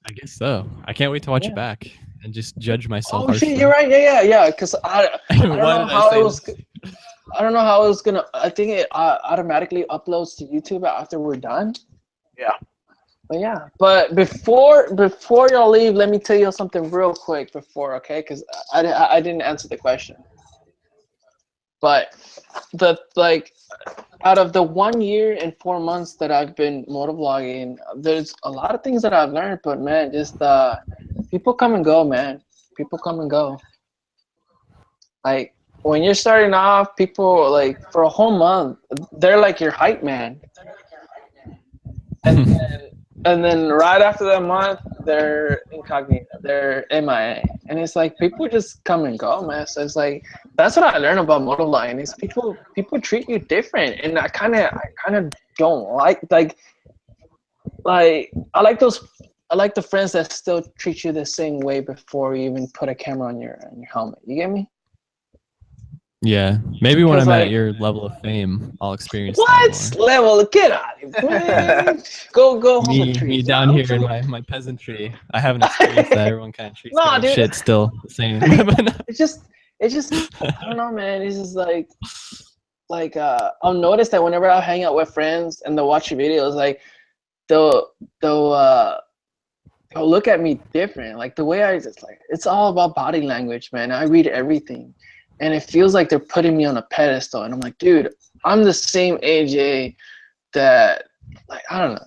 I guess so. I can't wait to watch it back and just judge myself. Oh shit, you're right. Yeah. Because I don't know how it was. I don't know how it was gonna. I think it automatically uploads to YouTube after we're done. Yeah. But yeah, but before y'all leave, let me tell you something real quick before, okay? Because I didn't answer the question. But out of the 1 year and 4 months that I've been motovlogging, there's a lot of things that I've learned. But man, just people come and go, man. People come and go. Like when you're starting off, people like for a whole month, they're like your hype man. And then And then right after that month, they're incognito, they're MIA, and it's like people just come and go, man. So it's like that's what I learned about motovlogging is people treat you different, and I kind of don't like I like the friends that still treat you the same way before you even put a camera on your helmet. You get me? Yeah, maybe when Because, I'm like, at your level of fame, I'll experience what that more. level? Get out of here, man. Go hold the Me tree. down here in my peasantry, I haven't experienced that. Everyone kind of treats me No, like dude. shit still the same. it's just I don't know, man. It's just like I'll notice that whenever I hang out with friends and they'll watch your videos, like they'll look at me different. Like the way I just like it's all about body language, man. I read everything. And it feels like they're putting me on a pedestal. And I'm like, dude, I'm the same AJ that like I don't know.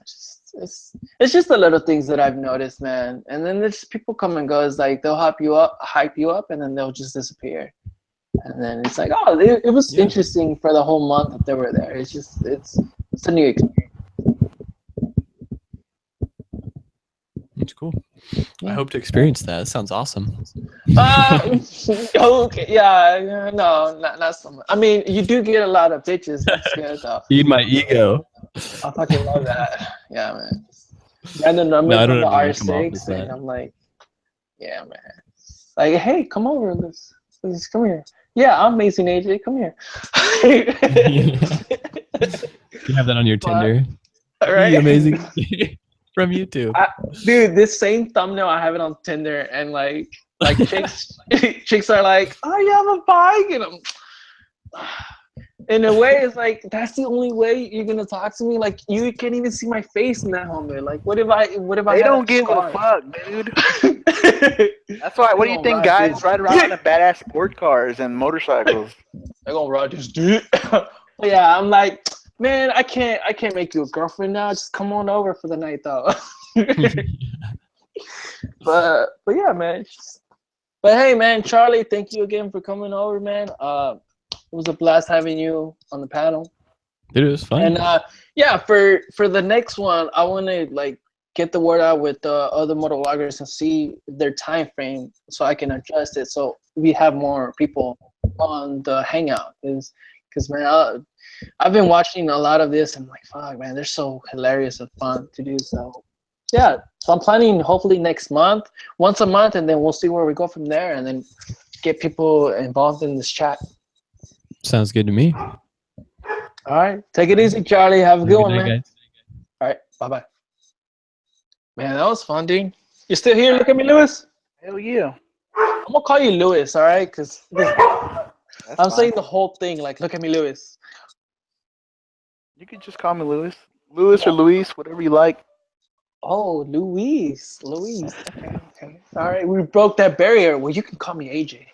It's just the little things that I've noticed, man. And then there's people come and go. It's like they'll hype you up, and then they'll just disappear. And then it's like, oh, it was interesting for the whole month that they were there. It's just it's a new experience. It's cool. I hope to experience that. That sounds awesome. Okay, yeah, no, not so much. I mean, you do get a lot of bitches. That's good though. Feed my ego. I fucking love that. Yeah, man. And the number No, I from don't the ever come off as R6, that. and I'm like, yeah, man. Like, hey, come over, let's come here. Yeah, I'm amazing, AJ. Come here. You have that on your Tinder. All right. Be amazing from YouTube. Dude, this same thumbnail I have it on Tinder, and like chicks are like, oh, you have a bike, and I'm. In a way, it's like that's the only way you're gonna talk to me. Like you can't even see my face in that helmet. Like what if I? They don't give a fuck, dude. That's why. What do you think guys ride around in badass sport cars and motorcycles? They're gonna ride this dude. Yeah, I'm like, man, I can't make you a girlfriend now. Just come on over for the night, though. but yeah, man. But hey, man, Charlie, thank you again for coming over, man. It was a blast having you on the panel. Dude, it was fun. And yeah, for the next one, I want to like get the word out with other motovloggers and see their time frame so I can adjust it so we have more people on the hangout. Because man, I've been watching a lot of this and I'm like, fuck, man, they're so hilarious and fun to do. So yeah, so I'm planning hopefully next month, once a month, and then we'll see where we go from there, and then get people involved in this chat. Sounds good to me. All right. Take it easy, Charlie. Have a good one, man. Guys. All right. Bye-bye. Man, that was fun, dude. You still here? Look at me, Lewis. Hell yeah. I'm going to call you Lewis, all right? Because I'm saying the whole thing like, look at me, Lewis. You could just call me Lewis. Lewis or Luis, whatever you like. Oh, Luis. Okay. All right. We broke that barrier. Well, you can call me AJ.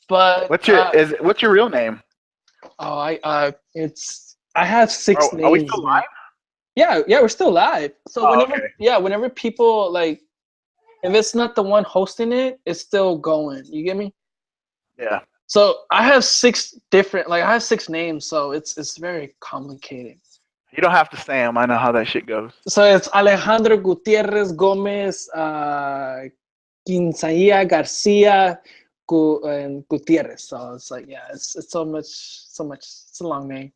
But what's your real name? Oh, I have 6 names. Are we still live? Yeah, we're still live. So whenever people like, if it's not the one hosting it, it's still going. You get me? Yeah. So I have 6 names, so it's very complicated. You don't have to say them. I know how that shit goes. So it's Alejandro Gutierrez Gomez, Quinzailla Garcia, and Gutierrez. So it's like, yeah, it's so much. It's a long name.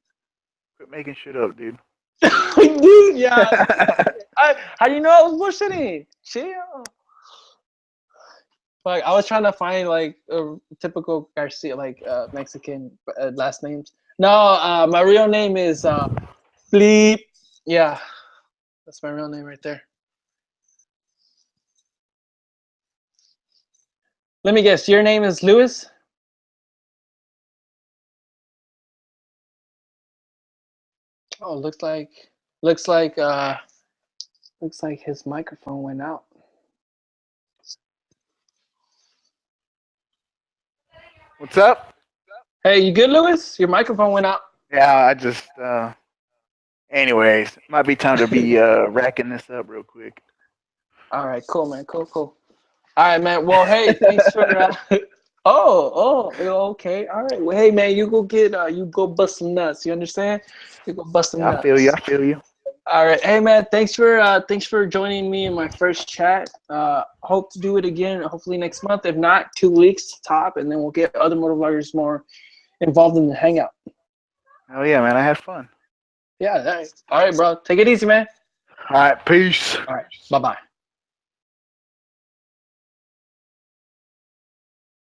Quit making shit up, dude. Dude, yeah. How do you know I was bullshitting? Chill. Like I was trying to find like a typical Garcia, like Mexican last names. No, my real name is Bleep. Yeah, that's my real name right there. Let me guess. Your name is Lewis? Oh, looks like his microphone went out. What's up? Hey, you good, Lewis? Your microphone went out. Yeah, I just anyways, might be time to be racking this up real quick. All right, cool, man. Cool. All right, man. Well, hey, thanks for Oh, okay. All right. Well, hey, man, you go bust some nuts. You understand? You go bust some nuts. I feel you. All right, hey man, thanks for joining me in my first chat. Hope to do it again, hopefully next month. If not, 2 weeks top, and then we'll get other motovloggers more involved in the hangout. Oh yeah, man, I had fun. Yeah, all right, bro. Take it easy, man. All right, peace. All right, bye-bye.